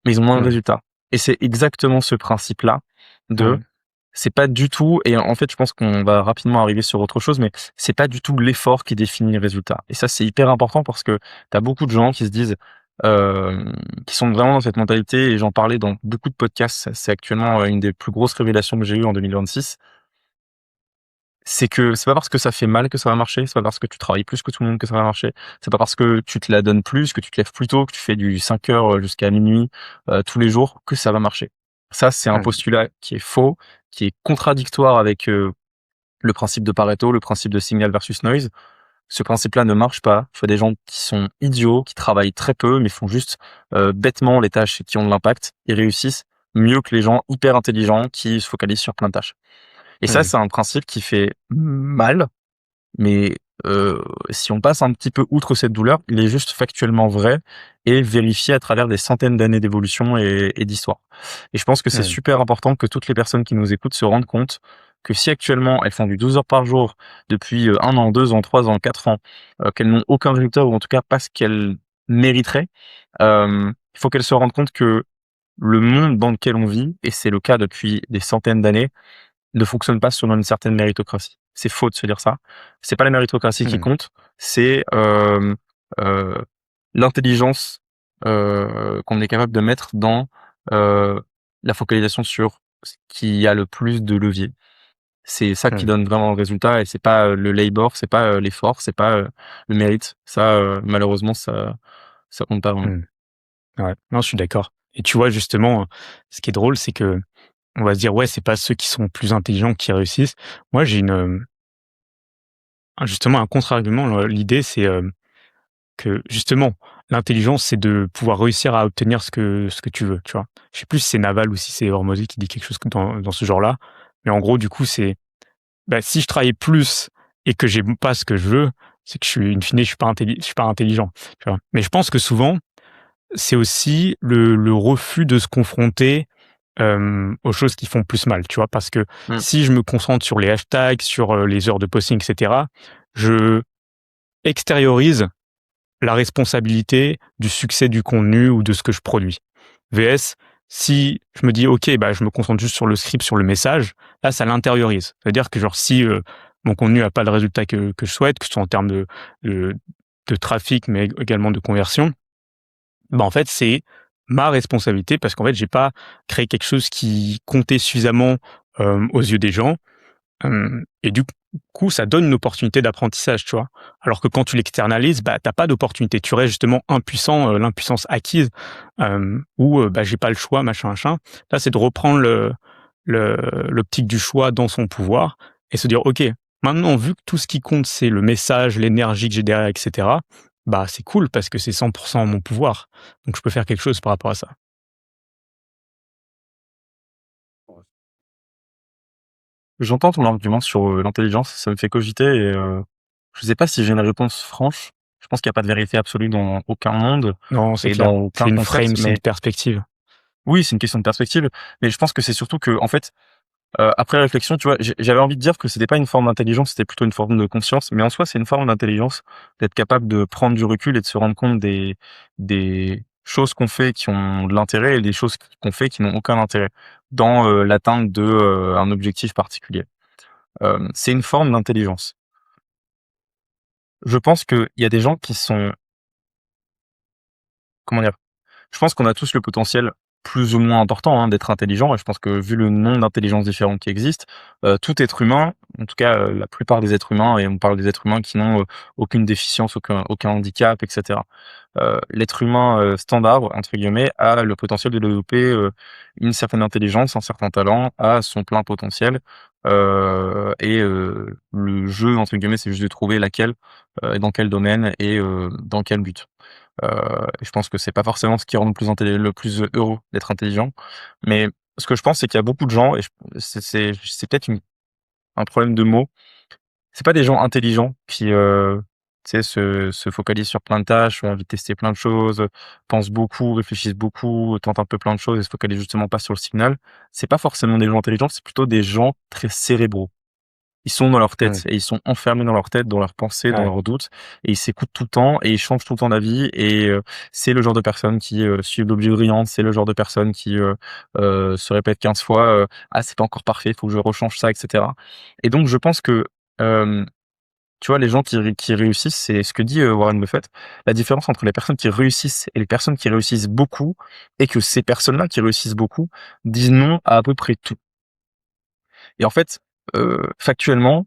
mais ils ont moins de Mmh. résultats. Et c'est exactement ce principe-là de, Ouais. c'est pas du tout, et en fait, je pense qu'on va rapidement arriver sur autre chose, mais c'est pas du tout l'effort qui définit le résultat. Et ça, c'est hyper important parce que t'as beaucoup de gens qui se disent, qui sont vraiment dans cette mentalité, et j'en parlais dans beaucoup de podcasts, c'est actuellement une des plus grosses révélations que j'ai eues en 2026. C'est que c'est pas parce que ça fait mal que ça va marcher, c'est pas parce que tu travailles plus que tout le monde que ça va marcher, c'est pas parce que tu te la donnes plus, que tu te lèves plus tôt, que tu fais du 5 heures jusqu'à minuit tous les jours, que ça va marcher. Ça, c'est un Mmh. postulat qui est faux, qui est contradictoire avec, le principe de Pareto, le principe de signal versus noise. Ce principe-là ne marche pas. Il faut des gens qui sont idiots, qui travaillent très peu, mais font juste, bêtement les tâches qui ont de l'impact et réussissent mieux que les gens hyper intelligents qui se focalisent sur plein de tâches. Et ça, Mmh. c'est un principe qui fait mal, mais si on passe un petit peu outre cette douleur, il est juste factuellement vrai et vérifié à travers des centaines d'années d'évolution et d'histoire. Et je pense que c'est Mmh. super important que toutes les personnes qui nous écoutent se rendent compte que si actuellement elles font du 12 heures par jour depuis 1 an, 2 ans, 3 ans, 4 ans, qu'elles n'ont aucun résultat ou en tout cas pas ce qu'elles mériteraient, il faut qu'elles se rendent compte que le monde dans lequel on vit, et c'est le cas depuis des centaines d'années, ne fonctionne pas selon une certaine méritocratie. C'est faux de se dire ça. C'est pas la méritocratie qui Mmh. compte, c'est, heu, l'intelligence, qu'on est capable de mettre dans la focalisation sur ce qui a le plus de levier. C'est ça qui Mmh. donne vraiment le résultat et c'est pas le labor, c'est pas l'effort, c'est pas le mérite. Ça, malheureusement, ça compte pas vraiment. Mmh. Ouais. Non, je suis d'accord et tu vois, justement, ce qui est drôle, c'est que on va se dire: «Ouais, c'est pas ceux qui sont plus intelligents qui réussissent». Moi, j'ai justement un contre-argument. L'idée, c'est, que justement, l'intelligence, c'est de pouvoir réussir à obtenir ce que tu veux, tu vois? Je sais plus si c'est Naval ou si c'est Hormozy qui dit quelque chose dans ce genre-là, mais en gros, du coup, c'est, bah, si je travaille plus et que j'ai pas ce que je veux, c'est que je suis in fine, je suis pas intelligent, tu vois? Mais je pense que souvent, c'est aussi le refus de se confronter, aux choses qui font plus mal, tu vois? Parce que Mmh. si je me concentre sur les hashtags, sur, les heures de posting et cetera, je extériorise la responsabilité du succès du contenu ou de ce que je produis. VS, si je me dis: «OK, bah, je me concentre juste sur le script, sur le message», là, ça l'intériorise. C'est-à-dire que genre si, mon contenu a pas le résultat que je souhaite, que ce soit en termes de de trafic, mais également de conversion, bah, en fait, c'est ma responsabilité parce qu'en fait, j'ai pas créé quelque chose qui comptait suffisamment, aux yeux des gens. Et du coup, ça donne une opportunité d'apprentissage, tu vois? Alors que quand tu l'externalises, bah, tu pas d'opportunité. Tu restes justement impuissant, l'impuissance acquise, où, bah, j'ai pas le choix, machin, machin. Là, c'est de reprendre le l'optique du choix dans son pouvoir et se dire: «OK, maintenant vu que tout ce qui compte, c'est le message, l'énergie que j'ai derrière et cetera, bah, c'est cool parce que c'est 100 en mon pouvoir. Donc je peux faire quelque chose par rapport à ça». J'entends ton argument sur, l'intelligence, ça me fait cogiter et je sais pas si j'ai une réponse franche. Je pense qu'il y a pas de vérité absolue dans aucun monde Non, c'est et clair. dans C'est aucun une concept, frame, c'est une mais perspective. oui, c'est une question de perspective, mais je pense que c'est surtout que, en fait, après réflexion, tu vois, j'avais envie de dire que c'était pas une forme d'intelligence, c'était plutôt une forme de conscience, mais en soi, c'est une forme d'intelligence d'être capable de prendre du recul et de se rendre compte des choses qu'on fait qui ont de l'intérêt et des choses qu'on fait qui n'ont aucun intérêt dans, l'atteinte de, un objectif particulier. C'est une forme d'intelligence. Je pense qu'il y a des gens qui sont, comment dire? Je pense qu'on a tous le potentiel plus ou moins important, hein, d'être intelligent et je pense que vu le nombre d'intelligences différentes qui existent, tout être humain, en tout cas, la plupart des êtres humains et on parle des êtres humains qui n'ont, aucune déficience, aucun handicap et cetera. L'être humain, «standard» entre guillemets a le potentiel de développer, une certaine intelligence, un certain talent, à son plein potentiel, et le «jeu» entre guillemets, c'est juste de trouver laquelle, et dans quel domaine et dans quel but. Et je pense que c'est pas forcément ce qui rend le plus heureux d'être intelligent. Mais ce que je pense, c'est qu'il y a beaucoup de gens et c'est peut-être un problème de mots. C'est pas des gens intelligents qui, tu sais, se focalisent sur plein de tâches, ont envie de tester plein de choses, pensent beaucoup, réfléchissent beaucoup, tentent un peu plein de choses et se focalisent justement pas sur le signal. C'est pas forcément des gens intelligents, c'est plutôt des gens très cérébraux. Ils sont dans leur tête Mmh. et ils sont enfermés dans leur tête, dans leurs pensées, dans Ouais. leurs doutes et ils s'écoutent tout le temps et ils changent tout le temps d'avis et c'est le genre de personnes qui, suivent l'objet brillant, c'est le genre de personnes qui, se répètent 15 fois, «Ah c'est pas encore parfait, il faut que je rechange ça» et cetera et donc je pense que, hem, tu vois, les gens qui réussissent, c'est ce que dit, Warren Buffett. La différence entre les personnes qui réussissent et les personnes qui réussissent beaucoup est que ces personnes-là qui réussissent beaucoup disent non à peu près tout et en fait, factuellement,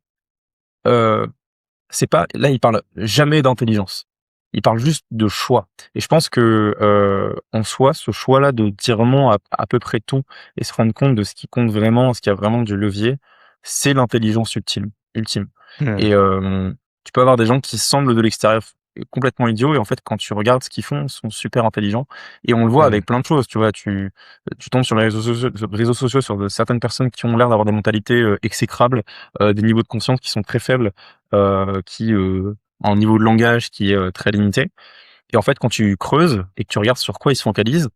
heu c'est pas là, il parle jamais d'intelligence. Il parle juste de choix et je pense que, en soi, ce choix-là de dire non à peu près tout et se rendre compte de ce qui compte vraiment, ce qui a vraiment du levier, c'est l'intelligence ultime Mmh. et tu peux avoir des gens qui semblent de l'extérieur complètement idiots et en fait, quand tu regardes ce qu'ils font, ils sont super intelligents et on le voit Mmh. avec plein de choses, tu vois? Tu tombes sur les réseaux sociaux sur de certaines personnes qui ont l'air d'avoir des mentalités, exécrables, des niveaux de conscience qui sont très faibles qui, ont un niveau de langage qui est, très limité et en fait, quand tu creuses et que tu regardes sur quoi ils se focalisent,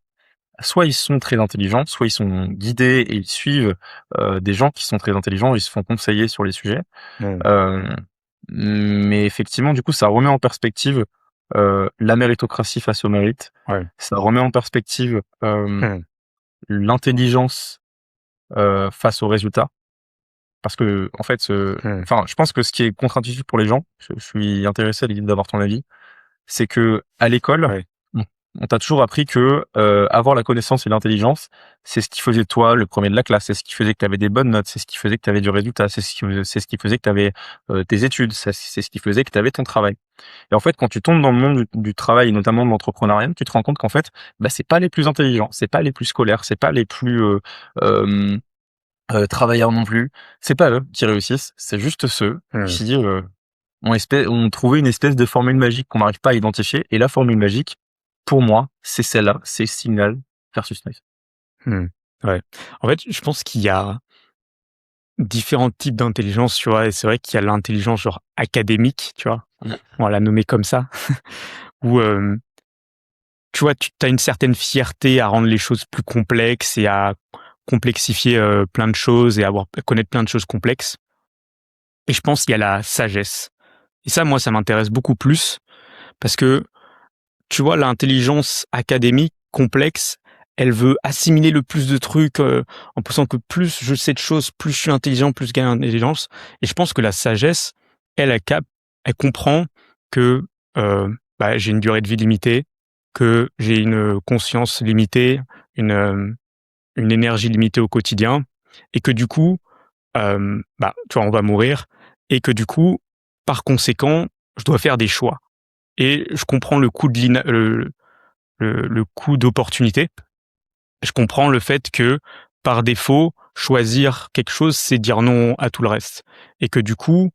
soit ils sont très intelligents, soit ils sont guidés et ils suivent, des gens qui sont très intelligents, ils se font conseiller sur les sujets. Mmh. Hem, mais effectivement, du coup, ça remet en perspective, la méritocratie face au mérite. Ouais. Ça remet en perspective, Mmh. l'intelligence, face aux résultats. Parce que en fait, Mmh. enfin, je pense que ce qui est contre-intuitif pour les gens, je suis intéressé à l'idée d'avoir ton avis, c'est qu'à l'école, Ouais. on t'a toujours appris que avoir la connaissance et l'intelligence, c'est ce qui faisait de toi le premier de la classe, c'est ce qui faisait que tu avais des bonnes notes, c'est ce qui faisait que tu avais du résultat, c'est ce qui faisait que tu avais tes études, c'est ce qui faisait que tu avais ton travail. Et en fait, quand tu tombes dans le monde du travail, et notamment de l'entrepreneuriat, tu te rends compte qu'en fait, bah, c'est pas les plus intelligents, c'est pas les plus scolaires, c'est pas les plus euh, travailleurs non plus, c'est pas eux qui réussissent, c'est juste ceux Mmh. qui ont trouvé une espèce de formule magique qu'on n'arrive pas à identifier. Et la formule magique, pour moi, c'est celle-là, c'est Signal versus Noise. Mmh. Ouais. En fait, je pense qu'il y a différents types d'intelligence, tu vois? Et c'est vrai qu'il y a l'intelligence genre académique, tu vois? Mmh. On va la nommer comme ça, où, tu vois, tu as une certaine fierté à rendre les choses plus complexes et à complexifier, plein de choses et à connaître plein de choses complexes. Et je pense qu'il y a la sagesse. Et ça, moi, ça m'intéresse beaucoup plus parce que, tu vois, l'intelligence académique complexe, elle veut assimiler le plus de trucs, en pensant que plus je sais de choses, plus je suis intelligent, plus je gagne en intelligence. Et je pense que la sagesse, elle comprend que, bah, j'ai une durée de vie limitée, que j'ai une conscience limitée, une énergie limitée au quotidien et que du coup, bah, tu vois, on va mourir et que du coup, par conséquent, je dois faire des choix et je comprends le coût de le coût d'opportunité. Je comprends le fait que, par défaut, choisir quelque chose, c'est dire non à tout le reste et que du coup,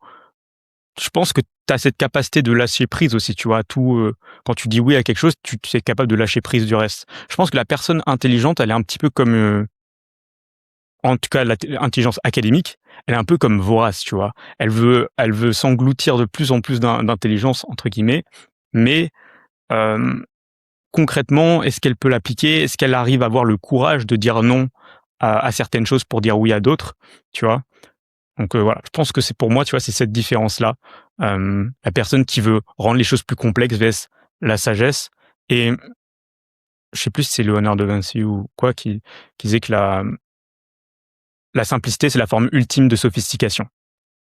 je pense que tu as cette capacité de lâcher prise aussi, tu vois? Tout, quand tu dis oui à quelque chose, tu es capable de lâcher prise du reste. Je pense que la personne intelligente, elle est un petit peu comme, en tout cas l'intelligence académique, elle est un peu comme vorace, tu vois? Elle veut s'engloutir de plus en plus d'intelligence entre guillemets, mais, hem concrètement, est-ce qu'elle peut l'appliquer? Est-ce qu'elle arrive à avoir le courage de dire non à certaines choses pour dire oui à d'autres? Tu vois? Donc, voilà, je pense que c'est pour moi, tu vois, c'est cette différence-là. La personne qui veut rendre les choses plus complexes vs la sagesse et je sais plus si c'est Léonard de Vinci ou quoi qui disait que la simplicité, c'est la forme ultime de sophistication,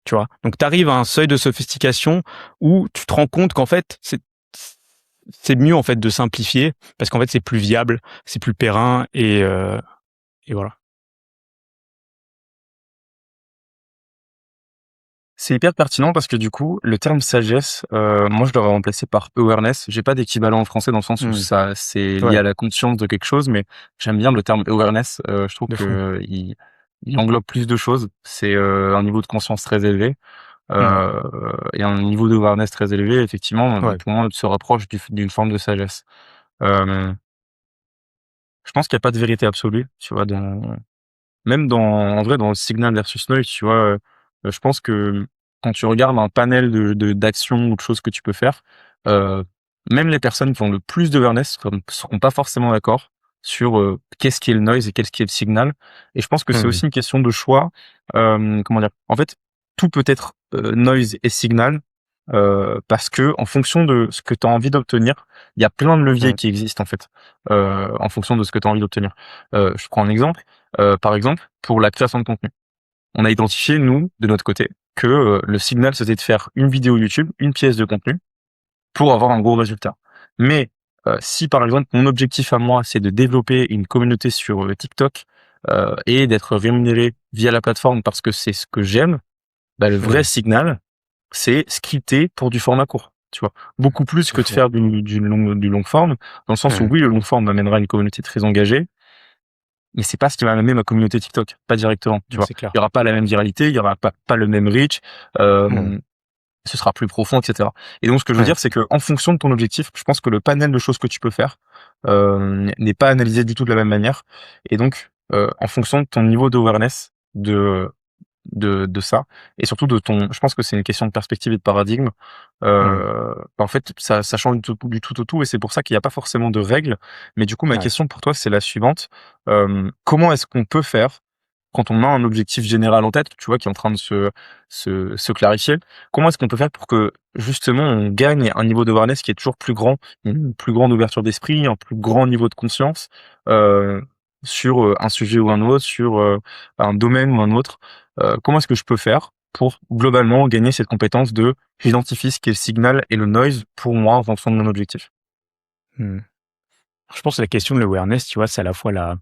tu vois? Donc tu arrives à un seuil de sophistication où tu te rends compte qu'en fait, c'est mieux, en fait, de simplifier parce qu'en fait, c'est plus viable, c'est plus périn et voilà. C'est hyper pertinent parce que du coup, le terme sagesse, moi je l'aurais remplacé par awareness. J'ai pas d'équivalent en français dans le sens où Mmh. ça c'est lié Ouais, à la conscience de quelque chose, mais j'aime bien le terme awareness. Je trouve de fou. que il englobe plus de choses. C'est un niveau de conscience très élevé. Mmh. Heu et un niveau d'awareness très élevé, effectivement, Ouais. pour moi, se rapproche d'une forme de sagesse. Hem, je pense qu'il y a pas de vérité absolue, tu vois? Même en vrai, dans le Signal versus Noise, tu vois? Je pense que quand tu regardes un panel d'actions ou de choses que tu peux faire, heu, même les personnes qui ont le plus d'awareness seront pas forcément d'accord sur, qu'est-ce qui est le noise et qu'est-ce qui est le signal. Et je pense que c'est Mmh. aussi une question de choix. Comment dire? En fait, tout peut être, noise et signal, parce que en fonction de ce que tu as envie d'obtenir, il y a plein de leviers Mmh. qui existent, en fait, en fonction de ce que tu as envie d'obtenir. Je prends un exemple. Par exemple, pour la création de contenu, on a identifié, nous, de notre côté, que le signal, c'était de faire une vidéo YouTube, une pièce de contenu, pour avoir un gros résultat. Mais si, par exemple, mon objectif à moi, c'est de développer une communauté sur TikTok et d'être rémunéré via la plateforme parce que c'est ce que j'aime, bah, le vrai Mmh. signal, c'est scripter pour du format court. Tu vois, beaucoup plus De que de fou. faire du long forme, dans le sens où Mmh. oui, le long forme m'amènera une communauté très engagée, mais c'est pas ce qui va amener ma communauté TikTok, pas directement, tu Mmh, vois? c'est clair. Il y aura pas la même viralité, il y aura pas le même reach, Mmh. hem, ce sera plus profond, et cetera. Et donc ce que je veux Ouais. dire, c'est qu'en fonction de ton objectif, je pense que le panel de choses que tu peux faire, n'est pas analysé du tout de la même manière. Et donc, en fonction de ton niveau d'awareness de ça, et surtout de ton, je pense que c'est une question de perspective et de paradigme. Mmh. En fait, ça change du tout au tout, et c'est pour ça qu'il y a pas forcément de règles. Mais du coup, ma Ouais. question pour toi, c'est la suivante: comment est-ce qu'on peut faire quand on a un objectif général en tête, tu vois, qui est en train de se clarifier? Comment est-ce qu'on peut faire pour que justement on gagne un niveau d'awareness qui est toujours plus grand, une plus grande ouverture d'esprit, un plus grand niveau de conscience, heu, sur, un sujet ou un autre, sur, un domaine ou un autre? Comment est-ce que je peux faire pour globalement gagner cette compétence de j'identifie ce qui est le signal et le noise pour moi en fonction de mon objectif? Mmh. Je pense que la question de l'awareness, tu vois, c'est à la fois la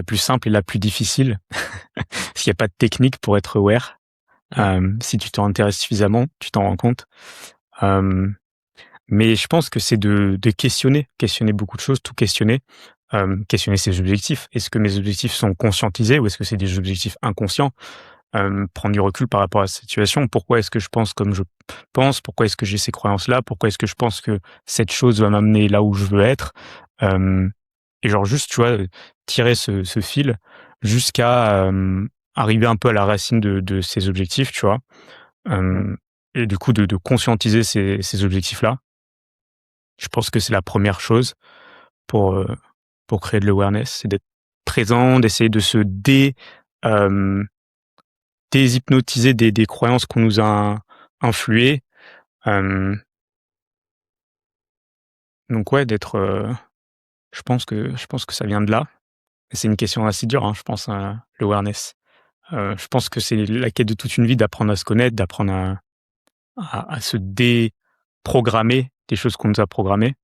plus simple et la plus difficile. Parce qu'il y a pas de technique pour être aware. Ouais. Si tu t'en intéresses suffisamment, tu t'en rends compte. Hem, mais je pense que c'est de questionner beaucoup de choses, tout questionner. Questionner ses objectifs. Est-ce que mes objectifs sont conscientisés ou est-ce que c'est des objectifs inconscients? Prendre du recul par rapport à cette situation. Pourquoi est-ce que je pense comme je pense? Pourquoi est-ce que j'ai ces croyances-là? Pourquoi est-ce que je pense que cette chose va m'amener là où je veux être? Hem et genre juste, tu vois, tirer ce fil jusqu'à, arriver un peu à la racine de ces objectifs, tu vois? Mmh. Hem et du coup de conscientiser ces objectifs-là. Je pense que c'est la première chose pour, heu, pour créer de l'awareness, c'est d'être présent, d'essayer de se hem déhypnotiser des croyances qu'on nous a influées. Hem, donc ouais, je pense que ça vient de là. Et c'est une question assez dure, hein, je pense, l'awareness. Je pense que c'est la quête de toute une vie d'apprendre à se connaître, d'apprendre à se déprogrammer des choses qu'on nous a programmées.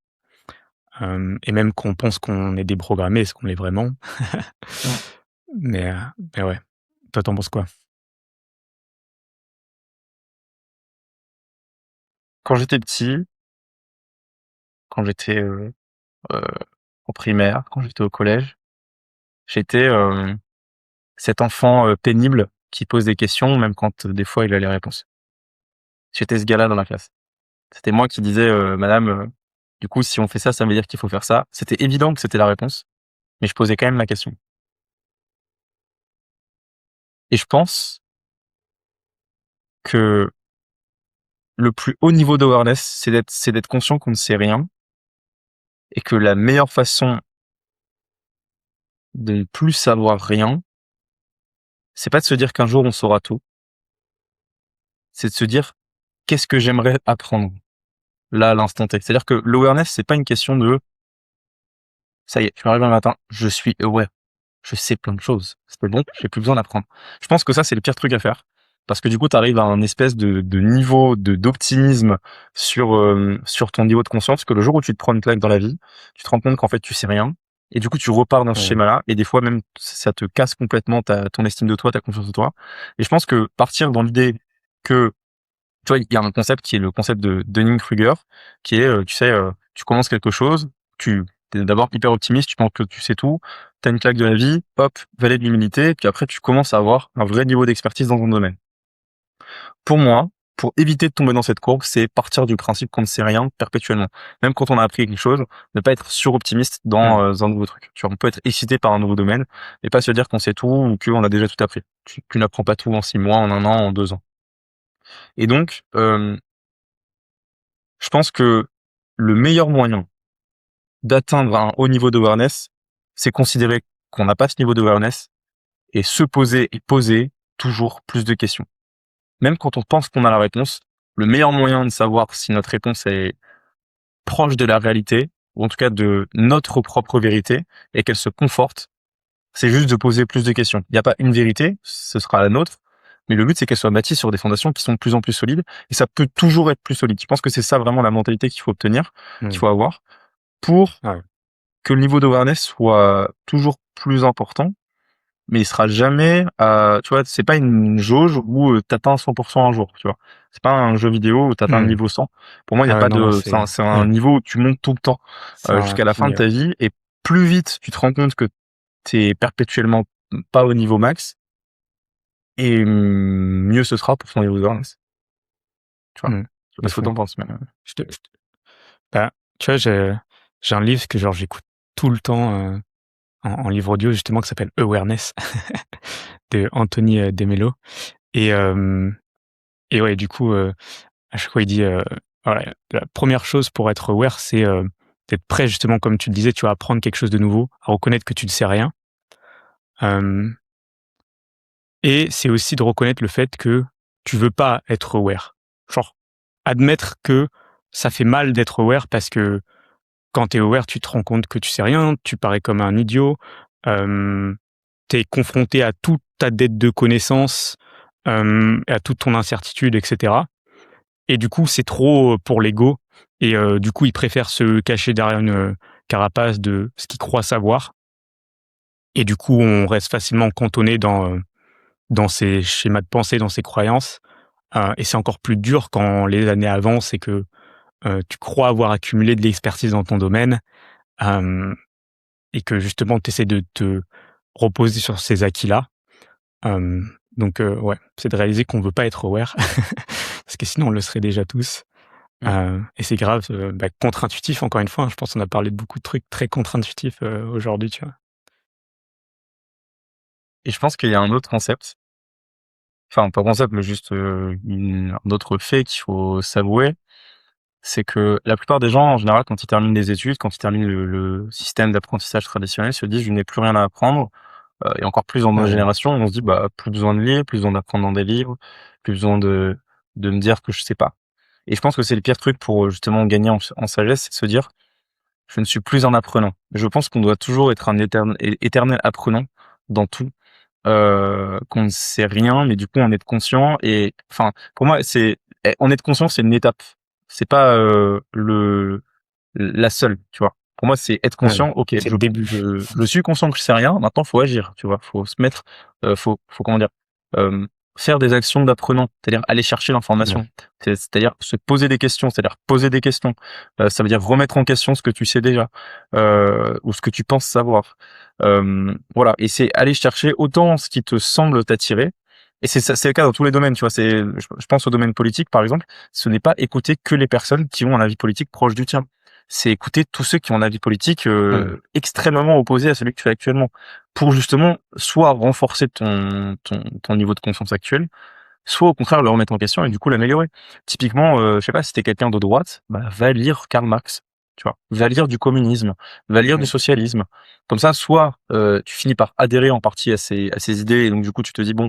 Et même qu'on pense qu'on est déprogrammé, est-ce qu'on l'est vraiment? Mmh. Mais, heu, mais ouais. Toi, tu en penses quoi? Quand j'étais petit, quand j'étais, heu, en primaire, quand j'étais au collège, j'étais, cet enfant, pénible qui pose des questions même quand, des fois il a les réponses. J'étais ce gars-là dans la classe. C'était moi qui disais, «Madame, du coup si on fait ça, ça veut dire qu'il faut faire ça». C'était évident que c'était la réponse, mais je posais quand même la question et je pense que le plus haut niveau d'awareness, c'est d'être conscient qu'on ne sait rien et que la meilleure façon de ne plus savoir rien, c'est pas de se dire qu'un jour on saura tout, c'est de se dire: «Qu'est-ce que j'aimerais apprendre?» là, à l'instant T. C'est-à-dire que l'awareness, c'est pas une question de: «Ça y est, je me réveille un matin, je suis aware, je sais plein de choses, c'est bon, j'ai plus besoin d'apprendre». Je pense que ça, c'est le pire truc à faire parce que du coup, tu arrives à un espèce de niveau d'optimisme sur ton niveau de conscience que le jour où tu te prends une claque dans la vie, tu te rends compte qu'en fait, tu sais rien et du coup, tu repars dans ce Ouais. schéma-là et des fois même, ça te casse complètement ton estime de toi, ta confiance en toi et je pense que partir dans l'idée que tu vois, il y a un concept qui est le concept de Dunning-Kruger, qui est, tu sais, tu commences quelque chose, tu es d'abord hyper optimiste, tu penses que tu sais tout, tu as une claque de la vie, hop, valet de l'humilité, puis après tu commences à avoir un vrai niveau d'expertise dans ton domaine. Pour moi, pour éviter de tomber dans cette courbe, c'est partir du principe qu'on ne sait rien perpétuellement. Même quand on a appris quelque chose, ne pas être suroptimiste Mmh. dans, un nouveau truc. Tu vois, on peut être excité par un nouveau domaine et pas se dire qu'on sait tout ou qu'on a déjà tout appris. Tu n'apprends pas tout en 6 mois, en 1 an, en 2 ans. Et donc, je pense que le meilleur moyen d'atteindre un haut niveau d'awareness, c'est considérer qu'on n'a pas ce niveau d'awareness et se poser et poser toujours plus de questions. Même quand on pense qu'on a la réponse, le meilleur moyen de savoir si notre réponse est proche de la réalité, ou en tout cas de notre propre vérité, et qu'elle se conforte, c'est juste de poser plus de questions. Il n'y a pas une vérité, ce sera la nôtre, mais le but c'est qu'elle soit bâtie sur des fondations qui sont de plus en plus solides, et ça peut toujours être plus solide. Je pense que c'est ça vraiment la mentalité qu'il faut obtenir, qu'il Mmh. faut avoir, pour Ouais. que le niveau d'awareness soit toujours plus important, mais il sera jamais, tu vois, c'est pas une jauge où t'atteins 100% un jour, tu vois. C'est pas un jeu vidéo où t'atteins le Mmh. niveau 100. Pour moi, il y a Ah ouais, pas non, non, de, c'est c'est un ouais, niveau où tu montes tout le temps, c'est jusqu'à la fin de infini, ta ouais. vie, et plus vite tu te rends compte que t'es perpétuellement pas au niveau max, et mieux ce sera pour ton niveau d'awareness, tu vois. Mmh. Je sais pas De ce que fou. t'en penses, mais, Je te bah, tu vois, j'ai un livre que genre j'écoute tout le temps, en livre audio justement qui s'appelle Awareness de Anthony, DeMello et et ouais, du coup, à chaque fois il dit, voilà, la première chose pour être aware, c'est, d'être prêt justement comme tu le disais, tu vois, à apprendre quelque chose de nouveau, à reconnaître que tu ne sais rien. Hem Et c'est aussi de reconnaître le fait que tu veux pas être aware. Genre, admettre que ça fait mal d'être aware parce que quand tu es aware, tu te rends compte que tu sais rien, tu parais comme un idiot, tu es confronté à toute ta dette de connaissances, à toute ton incertitude et cetera et du coup, c'est trop, pour l'ego et du coup, il préfère se cacher derrière carapace de ce qu'ils croient savoir. Et du coup, on reste facilement cantonné dans ces schémas de pensée, dans ces croyances. Et c'est encore plus dur quand les années avancent et que tu crois avoir accumulé de l'expertise dans ton domaine, hem et que justement tu essaies de te reposer sur ces acquis-là. Donc ouais, c'est de réaliser qu'on veut pas être aware parce que sinon on le serait déjà tous. Mmh. Et c'est grave, contre-intuitif encore une fois, hein. Je pense qu'on a parlé de beaucoup de trucs très contre-intuitifs, aujourd'hui, tu vois? Et je pense qu'il y a un autre concept, enfin pas concept, mais juste, un autre fait qu'il faut s'avouer, c'est que la plupart des gens, en général, quand ils terminent des études, quand ils terminent le système d'apprentissage traditionnel, se disent: «Je n'ai plus rien à apprendre». Et encore plus dans notre Ouais, génération, on se dit: «Bah, plus besoin de lire, plus besoin d'apprendre dans des livres, plus besoin de me dire que je sais pas». Et je pense que c'est le pire truc pour, justement gagner en sagesse, c'est de se dire: «Je ne suis plus un apprenant». Je pense qu'on doit toujours être un éternel apprenant dans tout, qu'on ne sait rien, mais du coup en être conscient. Et enfin, pour moi, en être conscient, c'est une étape. C'est pas, la seule, tu vois? Pour moi, c'est être ouais, conscient, OK, c'est le début. je suis conscient que je sais rien, maintenant faut agir, tu vois? Faut se mettre, faut comment dire? Hem, faire des actions d'apprenant, c'est-à-dire aller chercher Ouais, l'information. C'est-à-dire se poser des questions, c'est-à-dire poser des questions. Ça veut dire remettre en question ce que tu sais déjà, ou ce que tu penses savoir. Voilà, et c'est aller chercher autant ce qui te semble t'attirer, et c'est ça, c'est le cas dans tous les domaines, tu vois? Je pense au domaine politique, par exemple, ce n'est pas écouter que les personnes qui ont un avis politique proche du tien. C'est écouter tous ceux qui ont un avis politique, ouais, extrêmement opposé à celui que tu as actuellement, pour justement soit renforcer ton niveau de conscience actuel, soit au contraire le remettre en question et du coup l'améliorer. Typiquement, je sais pas, si tu quelqu'un de droite, bah, va lire Karl Marx, tu vois? Va lire du communisme, va lire du ouais, socialisme. Comme ça, soit, tu finis par adhérer en partie à ces idées, et donc du coup tu te dis: «Bon,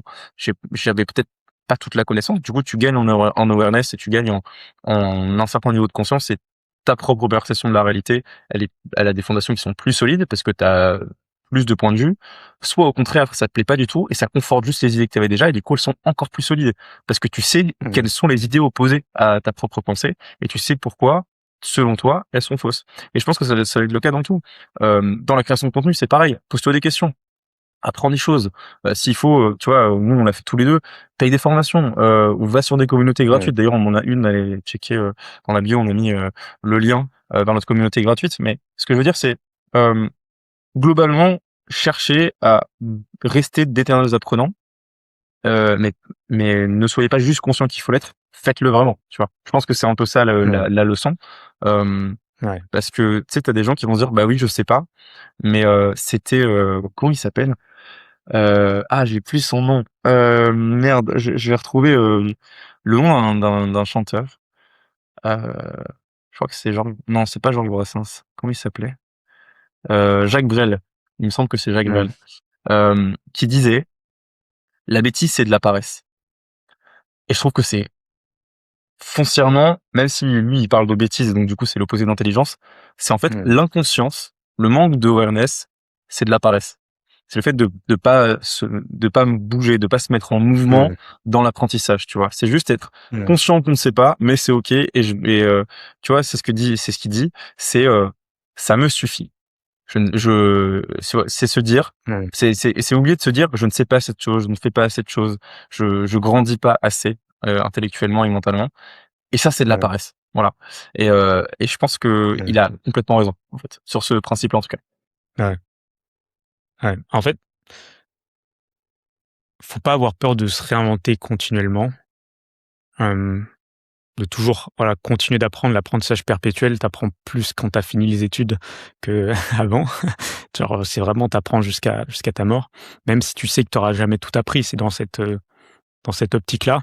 j'avais peut-être pas toute la connaissance». Du coup, tu gagnes en awareness, et tu gagnes en un certain niveau de conscience, et ta propre perception de la réalité, elle a des fondations qui sont plus solides parce que tu as plus de points de vue. Soit au contraire, ça te plaît pas du tout et ça conforte juste les idées que tu avais déjà, et du coup, elles sont encore plus solides. Parce que tu sais ouais, quelles sont les idées opposées à ta propre pensée, et tu sais pourquoi, selon toi, elles sont fausses. Et je pense que ça va être le cas dans tout. Dans la création de contenu, c'est pareil. Pose-toi des questions. Apprends des choses. S'il faut, tu vois, nous, on l'a fait tous les 2, paye des formations, ou va sur des communautés ouais, gratuites. D'ailleurs, on en a une, allez checker, dans la bio, on a mis, le lien, vers notre communauté gratuite. Mais ce que je veux dire, c'est, hem, globalement, chercher à rester d'éternels apprenants, mais ne soyez pas juste conscients qu'il faut l'être, faites-le vraiment, tu vois? Je pense que c'est un peu ça le ouais, la leçon, hem, ouais, parce que, tu sais, tu as des gens qui vont se dire: «Bah oui, je sais pas», mais c'était, comment il s'appelle? Ah, j'ai plus son nom. Merde, je vais retrouver, le nom d'un chanteur. Heu, je crois que c'est Georges, non, c'est pas Georges Brassens. Comment il s'appelait? Jacques Brel. Il me semble que c'est Jacques ouais, Brel, qui disait: «La bêtise, c'est de la paresse». Et je trouve que c'est foncièrement, même si lui, il parle de bêtise, donc du coup, c'est l'opposé d'intelligence, c'est en fait ouais, l'inconscience, le manque d'awareness, c'est de la paresse. C'est le fait de pas bouger, de pas se mettre en mouvement ouais, dans l'apprentissage, tu vois? C'est juste être ouais, conscient qu'on ne sait pas, mais c'est OK, tu vois, c'est ce qu'il dit, c'est, «Ça me suffit». C'est se dire, ouais, c'est oublier de se dire: «Je ne sais pas cette chose, je ne fais pas assez de choses, je grandis pas assez, intellectuellement et mentalement». Et ça, c'est de la ouais, paresse. Voilà. Et je pense qu'il ouais, a complètement raison, en fait, sur ce principe-là, en tout cas. ouais, ouais. En fait, faut pas avoir peur de se réinventer continuellement, hem, de toujours, voilà, continuer d'apprendre. L'apprentissage perpétuel, tu apprends plus quand tu as fini les études qu'avant. Genre, c'est vraiment tu apprends jusqu'à ta mort, même si tu sais que tu auras jamais tout appris. C'est dans cette optique-là.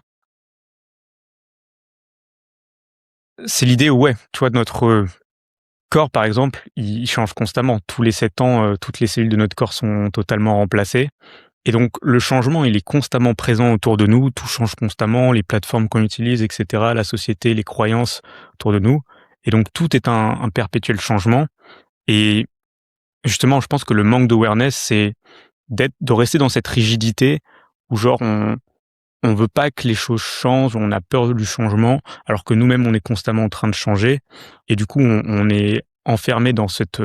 C'est l'idée où, ouais, tu vois, notre, corps, par exemple, il change constamment. Tous les 7 ans, toutes les cellules de notre corps sont totalement remplacées. Et donc le changement, il est constamment présent autour de nous, tout change constamment, les plateformes qu'on utilise et cetera, la société, les croyances autour de nous. Et donc tout est un perpétuel changement. Et justement, je pense que le manque d'awareness, c'est de rester dans cette rigidité où genre on veut pas que les choses changent, on a peur du changement, alors que nous-mêmes, on est constamment en train de changer. Et du coup, on est enfermé dans cette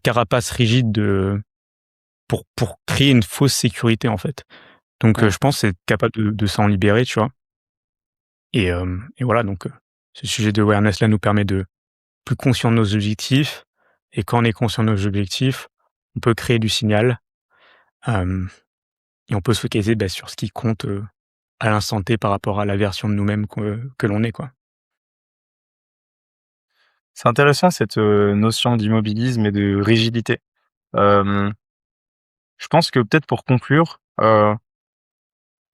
carapace rigide pour créer une fausse sécurité, en fait. Donc Mmh. je pense être capable de s'en libérer, tu vois? Et voilà, donc ce sujet de awareness là nous permet de plus conscient de nos objectifs, et quand on est conscient de nos objectifs, on peut créer du signal, hem et on peut se focaliser, bah, sur ce qui compte, à l'instant T par rapport à la version de nous-mêmes que l'on est, quoi. C'est intéressant cette, notion d'immobilisme et de rigidité. Hem, je pense que peut-être pour conclure,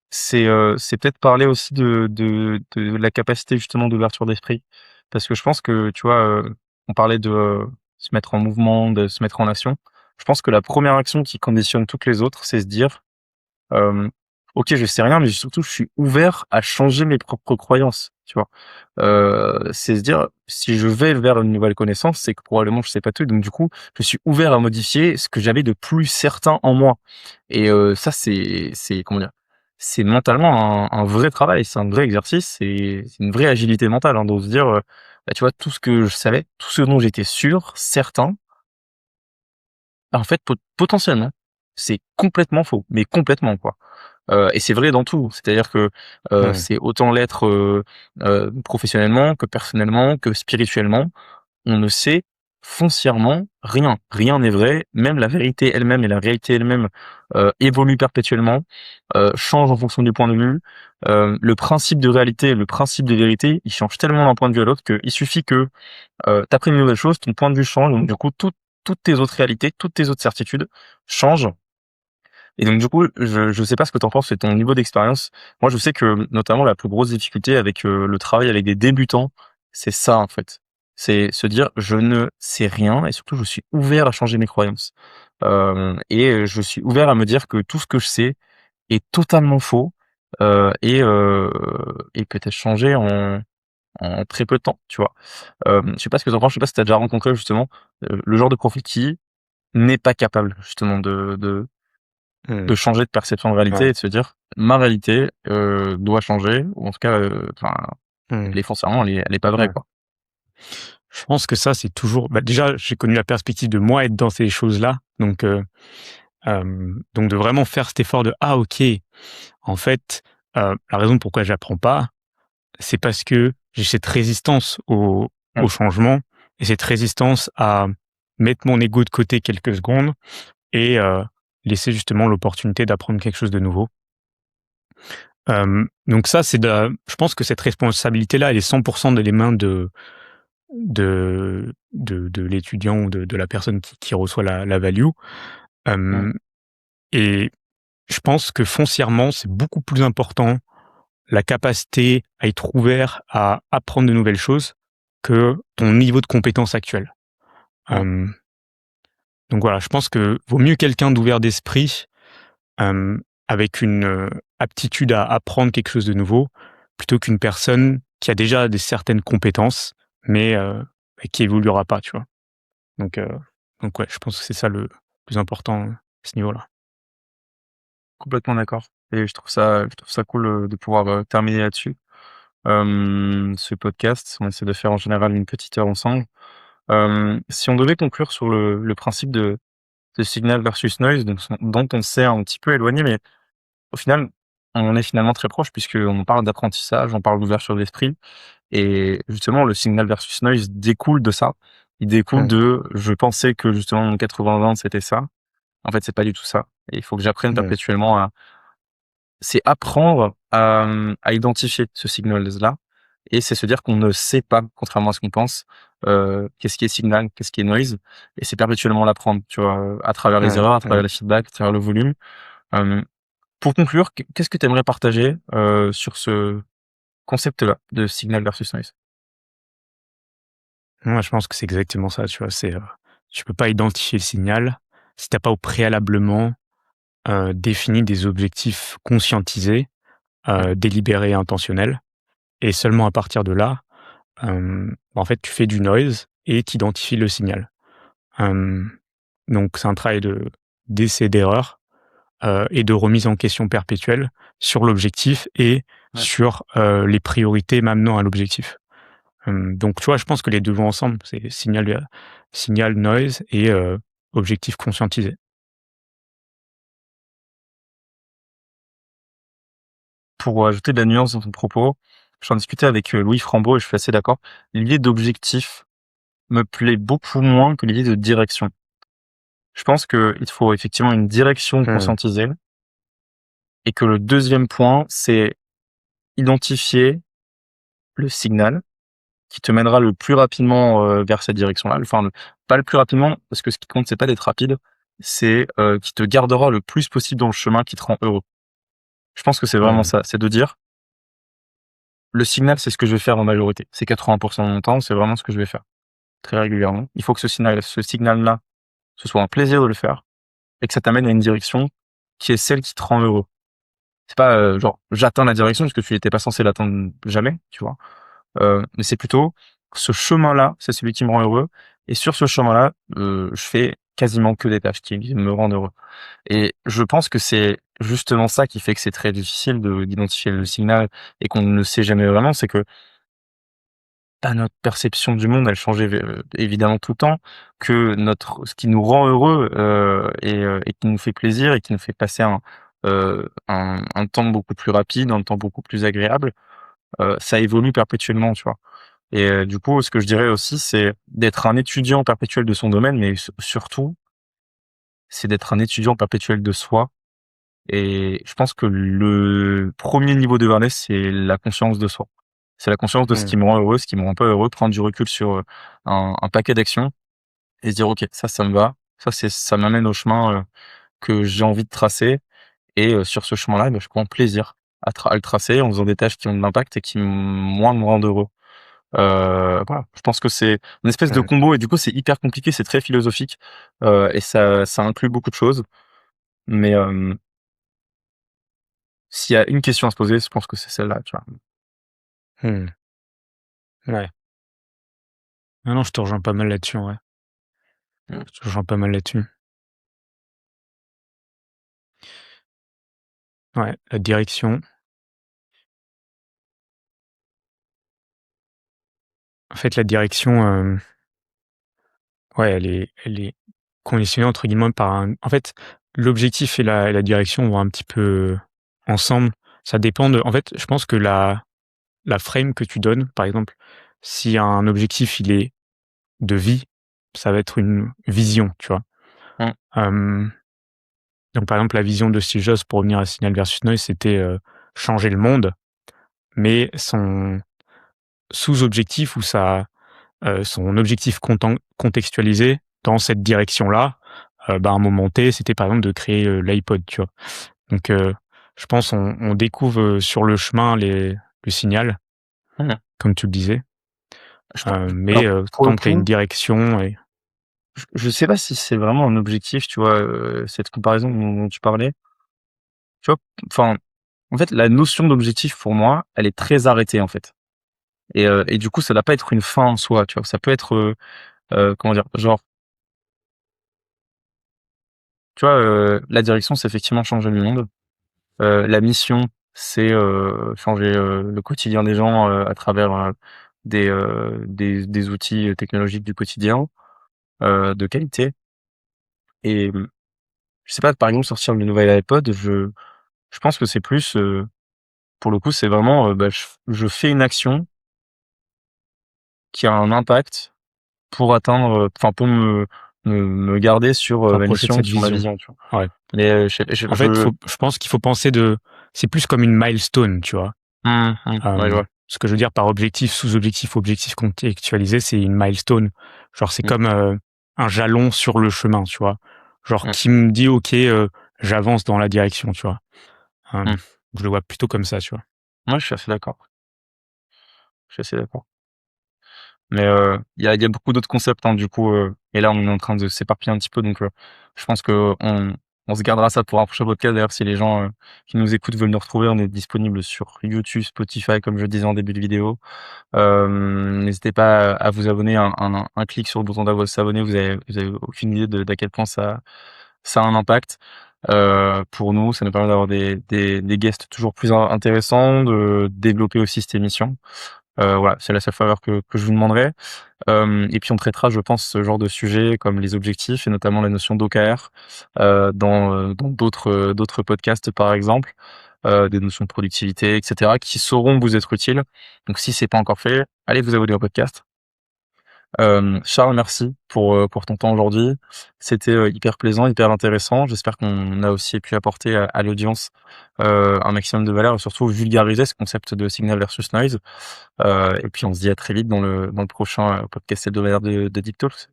c'est peut-être parler aussi de la capacité justement d'ouverture d'esprit. Parce que je pense que, tu vois, on parlait de, se mettre en mouvement, de se mettre en action. Je pense que la première action qui conditionne toutes les autres, c'est se dire: Hem, OK, je sais rien, mais surtout je suis ouvert à changer mes propres croyances, tu vois? C'est se dire: «Si je vais vers une nouvelle connaissance, c'est que probablement je sais pas tout, donc du coup, je suis ouvert à modifier ce que j'avais de plus certain en moi». Et ça c'est comment dire? C'est mentalement un vrai travail, c'est un vrai exercice, c'est une vraie agilité mentale, hein, de se dire, bah, tu vois, tout ce que je savais, tout ce dont j'étais sûr, certain, bah, en fait, potentiellement, c'est complètement faux, mais complètement, quoi. Et c'est vrai dans tout. C'est-à-dire que, Ouais, c'est autant l'être, professionnellement que personnellement, que spirituellement. On ne sait foncièrement rien. Rien n'est vrai, même la vérité elle-même et la réalité elle-même, évoluent perpétuellement, changent en fonction du point de vue. Le principe de réalité et le principe de vérité, ils changent tellement d'un point de vue à l'autre qu'il suffit que, tu apprennes une nouvelle chose, ton point de vue change, donc du coup toutes tes autres réalités, toutes tes autres certitudes changent. Et donc du coup, je sais pas ce que tu en penses, c'est ton niveau d'expérience. Moi, je sais que notamment la plus grosse difficulté avec, le travail avec des débutants, c'est ça en fait. C'est se dire: «Je ne sais rien et surtout je suis ouvert à changer mes croyances». Et je suis ouvert à me dire que tout ce que je sais est totalement faux, et peut-être changé en très peu de temps, tu vois? Je sais pas ce que tu en penses, je sais pas si tu as déjà rencontré justement, le genre de profil qui n'est pas capable justement de mmh, changer de perception de réalité ouais, et de se dire: «Ma réalité, doit changer» ou en tout cas, enfin, elle mmh, est foncièrement, elle est pas vraie, ouais. quoi. Je pense que ça, c'est toujours bah, déjà, j'ai connu la perspective de moi être dans ces choses-là, donc de vraiment faire cet effort de: «Ah OK, en fait, la raison pourquoi j'apprends pas, c'est parce que j'ai cette résistance au Mmh, changement et cette résistance à mettre mon ego de côté quelques secondes et laisser justement l'opportunité d'apprendre quelque chose de nouveau». Donc ça, je pense que cette responsabilité-là, elle est 100 dans les mains de l'étudiant ou de la personne qui reçoit la value. mmh, Hem Et je pense que foncièrement, c'est beaucoup plus important la capacité à être ouvert à apprendre de nouvelles choses que ton niveau de compétence actuel. mmh. Hem, donc voilà, je pense que vaut mieux quelqu'un d'ouvert d'esprit, avec une, aptitude à apprendre quelque chose de nouveau, plutôt qu'une personne qui a déjà des certaines compétences, mais qui évoluera pas, tu vois? Donc heu, donc ouais, je pense que c'est ça le plus important, à ce niveau-là. Complètement d'accord et je trouve ça cool, de pouvoir, terminer là-dessus. Ce podcast, on essaie de faire en général une petite heure ensemble. Si on devait conclure sur le principe de signal versus noise, dont on s'est un petit peu éloigné, mais au final, on en est finalement très proche puisqu'on parle d'apprentissage, on parle d'ouverture d'esprit. Et justement, le signal versus noise découle de ça. Il découle Mmh, de: «Je pensais que justement mon 80-20 c'était ça. En fait, c'est pas du tout ça» et il faut que j'apprenne mmh, perpétuellement à c'est apprendre à, à identifier ce signal-là et c'est se dire qu'on ne sait pas, contrairement à ce qu'on pense, qu'est-ce qui est signal, qu'est-ce qui est noise et c'est perpétuellement l'apprendre, tu vois? À travers les ouais, erreurs, à travers ouais. les feedbacks, à travers le volume. Hem, pour conclure, qu'est-ce que tu aimerais partager, sur ce concept-là de signal versus noise? Moi, je pense que c'est exactement ça, tu vois? Tu peux pas identifier le signal si tu as pas au préalablement, défini des objectifs conscientisés, Mmh, délibérés et intentionnels, et seulement à partir de là, en fait, tu fais du noise et tu identifies le signal. Hem, donc c'est un travail d'essai, d'erreur, et de remise en question perpétuelle sur l'objectif et ouais. sur, les priorités m'amenant à l'objectif. Donc tu vois, je pense que les 2 vont ensemble. C'est signal, noise et objectif conscientisé. Pour ajouter de la nuance dans ton propos, j'en discutais avec Louis Frambeau et je suis assez d'accord. L'idée d'objectif me plaît beaucoup moins que l'idée de direction. Je pense qu'il faut effectivement une direction Mmh. conscientisée et que le deuxième point, c'est identifier le signal qui te mènera le plus rapidement vers cette direction-là. Enfin, pas le plus rapidement, parce que ce qui compte, c'est pas d'être rapide, c'est qui te gardera le plus possible dans le chemin, qui te rend heureux. Je pense que c'est vraiment Mmh. ça, c'est de dire le signal, c'est ce que je vais faire en majorité. C'est 80% de mon temps, c'est vraiment ce que je vais faire très régulièrement. Il faut que ce signal-là, ce soit un plaisir de le faire et que ça t'amène à une direction qui est celle qui te rend heureux. C'est pas genre j'atteins la direction parce que tu n'étais pas censé l'atteindre jamais, tu vois. Mais c'est plutôt ce chemin-là, c'est celui qui me rend heureux. Et sur ce chemin-là, je fais quasiment que des tâches qui me rendent heureux. Et je pense que c'est justement ça qui fait que c'est très difficile d'identifier le signal et qu'on ne le sait jamais vraiment, c'est que bah, notre perception du monde, elle change évidemment tout le temps, que ce qui nous rend heureux et qui nous fait plaisir et qui nous fait passer un temps beaucoup plus rapide, un temps beaucoup plus agréable, ça évolue perpétuellement, tu vois. Et du coup, ce que je dirais aussi, c'est d'être un étudiant perpétuel de son domaine, mais surtout, c'est d'être un étudiant perpétuel de soi. Et je pense que le premier niveau de awareness, c'est la conscience de soi. C'est la conscience de ce Mmh. qui me rend heureux, ce qui me rend pas heureux, prendre du recul sur un paquet d'actions et se dire, OK, ça me va. Ça m'amène au chemin que j'ai envie de tracer. Et sur ce chemin-là, bah, je prends plaisir à le tracer en faisant des tâches qui ont de l'impact et qui, moi, me rendent heureux. Voilà, je pense que c'est une espèce de Mmh. combo et du coup, c'est hyper compliqué, c'est très philosophique, et ça inclut beaucoup de choses. Mais, s'il y a une question à se poser, je pense que c'est celle-là, tu vois? Mmh. Ouais. Non, non, je te rejoins pas mal là-dessus, ouais. Mmh. Je te rejoins pas mal là-dessus. Ouais, la direction. En fait, la direction, ouais, elle est conditionnée entre guillemets par un en fait, l'objectif et la direction vont un petit peu ensemble. Ça dépend de en fait, je pense que la frame que tu donnes, par exemple, si un objectif, il est de vie, ça va être une vision, tu vois? Mmh. Hem, donc par exemple, la vision de Steve Jobs pour revenir à Signal versus Noise, c'était, changer le monde, mais son sous-objectif ou son objectif contextualisé dans cette direction-là, à un moment T, c'était par exemple de créer, l'iPod, tu vois? Donc je pense on découvre, sur le chemin le signal, Mmh. comme tu le disais, Je pen mais alors, pour le tant que tu as une coup, direction et je sais pas si c'est vraiment un objectif, tu vois, cette comparaison dont tu parlais. Tu vois? Enfin, en fait, la notion d'objectif pour moi, elle est très arrêtée, en fait. Et du coup, ça doit pas être une fin en soi, tu vois? Ça peut être, comment dire? Genre, tu vois, la direction, c'est effectivement changer le monde. La mission, c'est, changer, le quotidien des gens, à travers, des outils, technologiques du quotidien, de qualité. Et je sais pas, par exemple, sortir le nouvel iPod, je pense que c'est plus, pour le coup, c'est vraiment, bah, je fais une action qui a un impact pour atteindre, enfin pour me garder sur, te ma rapprocher de mission, cette sur ma vision. vision, tu vois? Ouais. Mais, En fait, je pense qu'il faut penser c'est plus comme une milestone, tu vois? ouais, je vois. Ce que je veux dire par objectif, sous-objectif, objectif contextualisé, c'est une milestone. Genre, c'est Mmh, comme, un jalon sur le chemin, tu vois? Genre mmh, qui me dit: «OK, j'avance dans la direction», tu vois? mmh. Je le vois plutôt comme ça, tu vois? Ouais, je suis assez d'accord. Je suis assez d'accord. Mais, il y a beaucoup d'autres concepts, hein, du coup, et là, on est en train de s'éparpiller un petit peu, donc, je pense qu'on se gardera ça pour un prochain podcast. D'ailleurs, si les gens, qui nous écoutent veulent nous retrouver, on est disponible sur YouTube, Spotify, comme je le disais en début de vidéo. N'hésitez pas à vous abonner, un clic sur le bouton s'abonner, vous avez aucune idée d'à quel point ça a un impact. Pour nous, ça nous permet d'avoir des guests toujours plus intéressants, de développer aussi cette émission. Voilà, c'est la seule faveur que je vous demanderai. Et puis on traitera, je pense, ce genre de sujet comme les objectifs et notamment la notion d'OKR, dans d'autres podcasts, par exemple, des notions de productivité, et cetera, qui sauront vous être utiles. Donc si c'est pas encore fait, allez vous abonner au podcast. Charles, merci pour ton temps aujourd'hui. C'était, hyper plaisant, hyper intéressant. J'espère qu'on a aussi pu apporter à l'audience, un maximum de valeur et surtout vulgariser ce concept de signal versus noise. Et puis on se dit à très vite dans le prochain, podcast hebdomadaire de Deep Talks.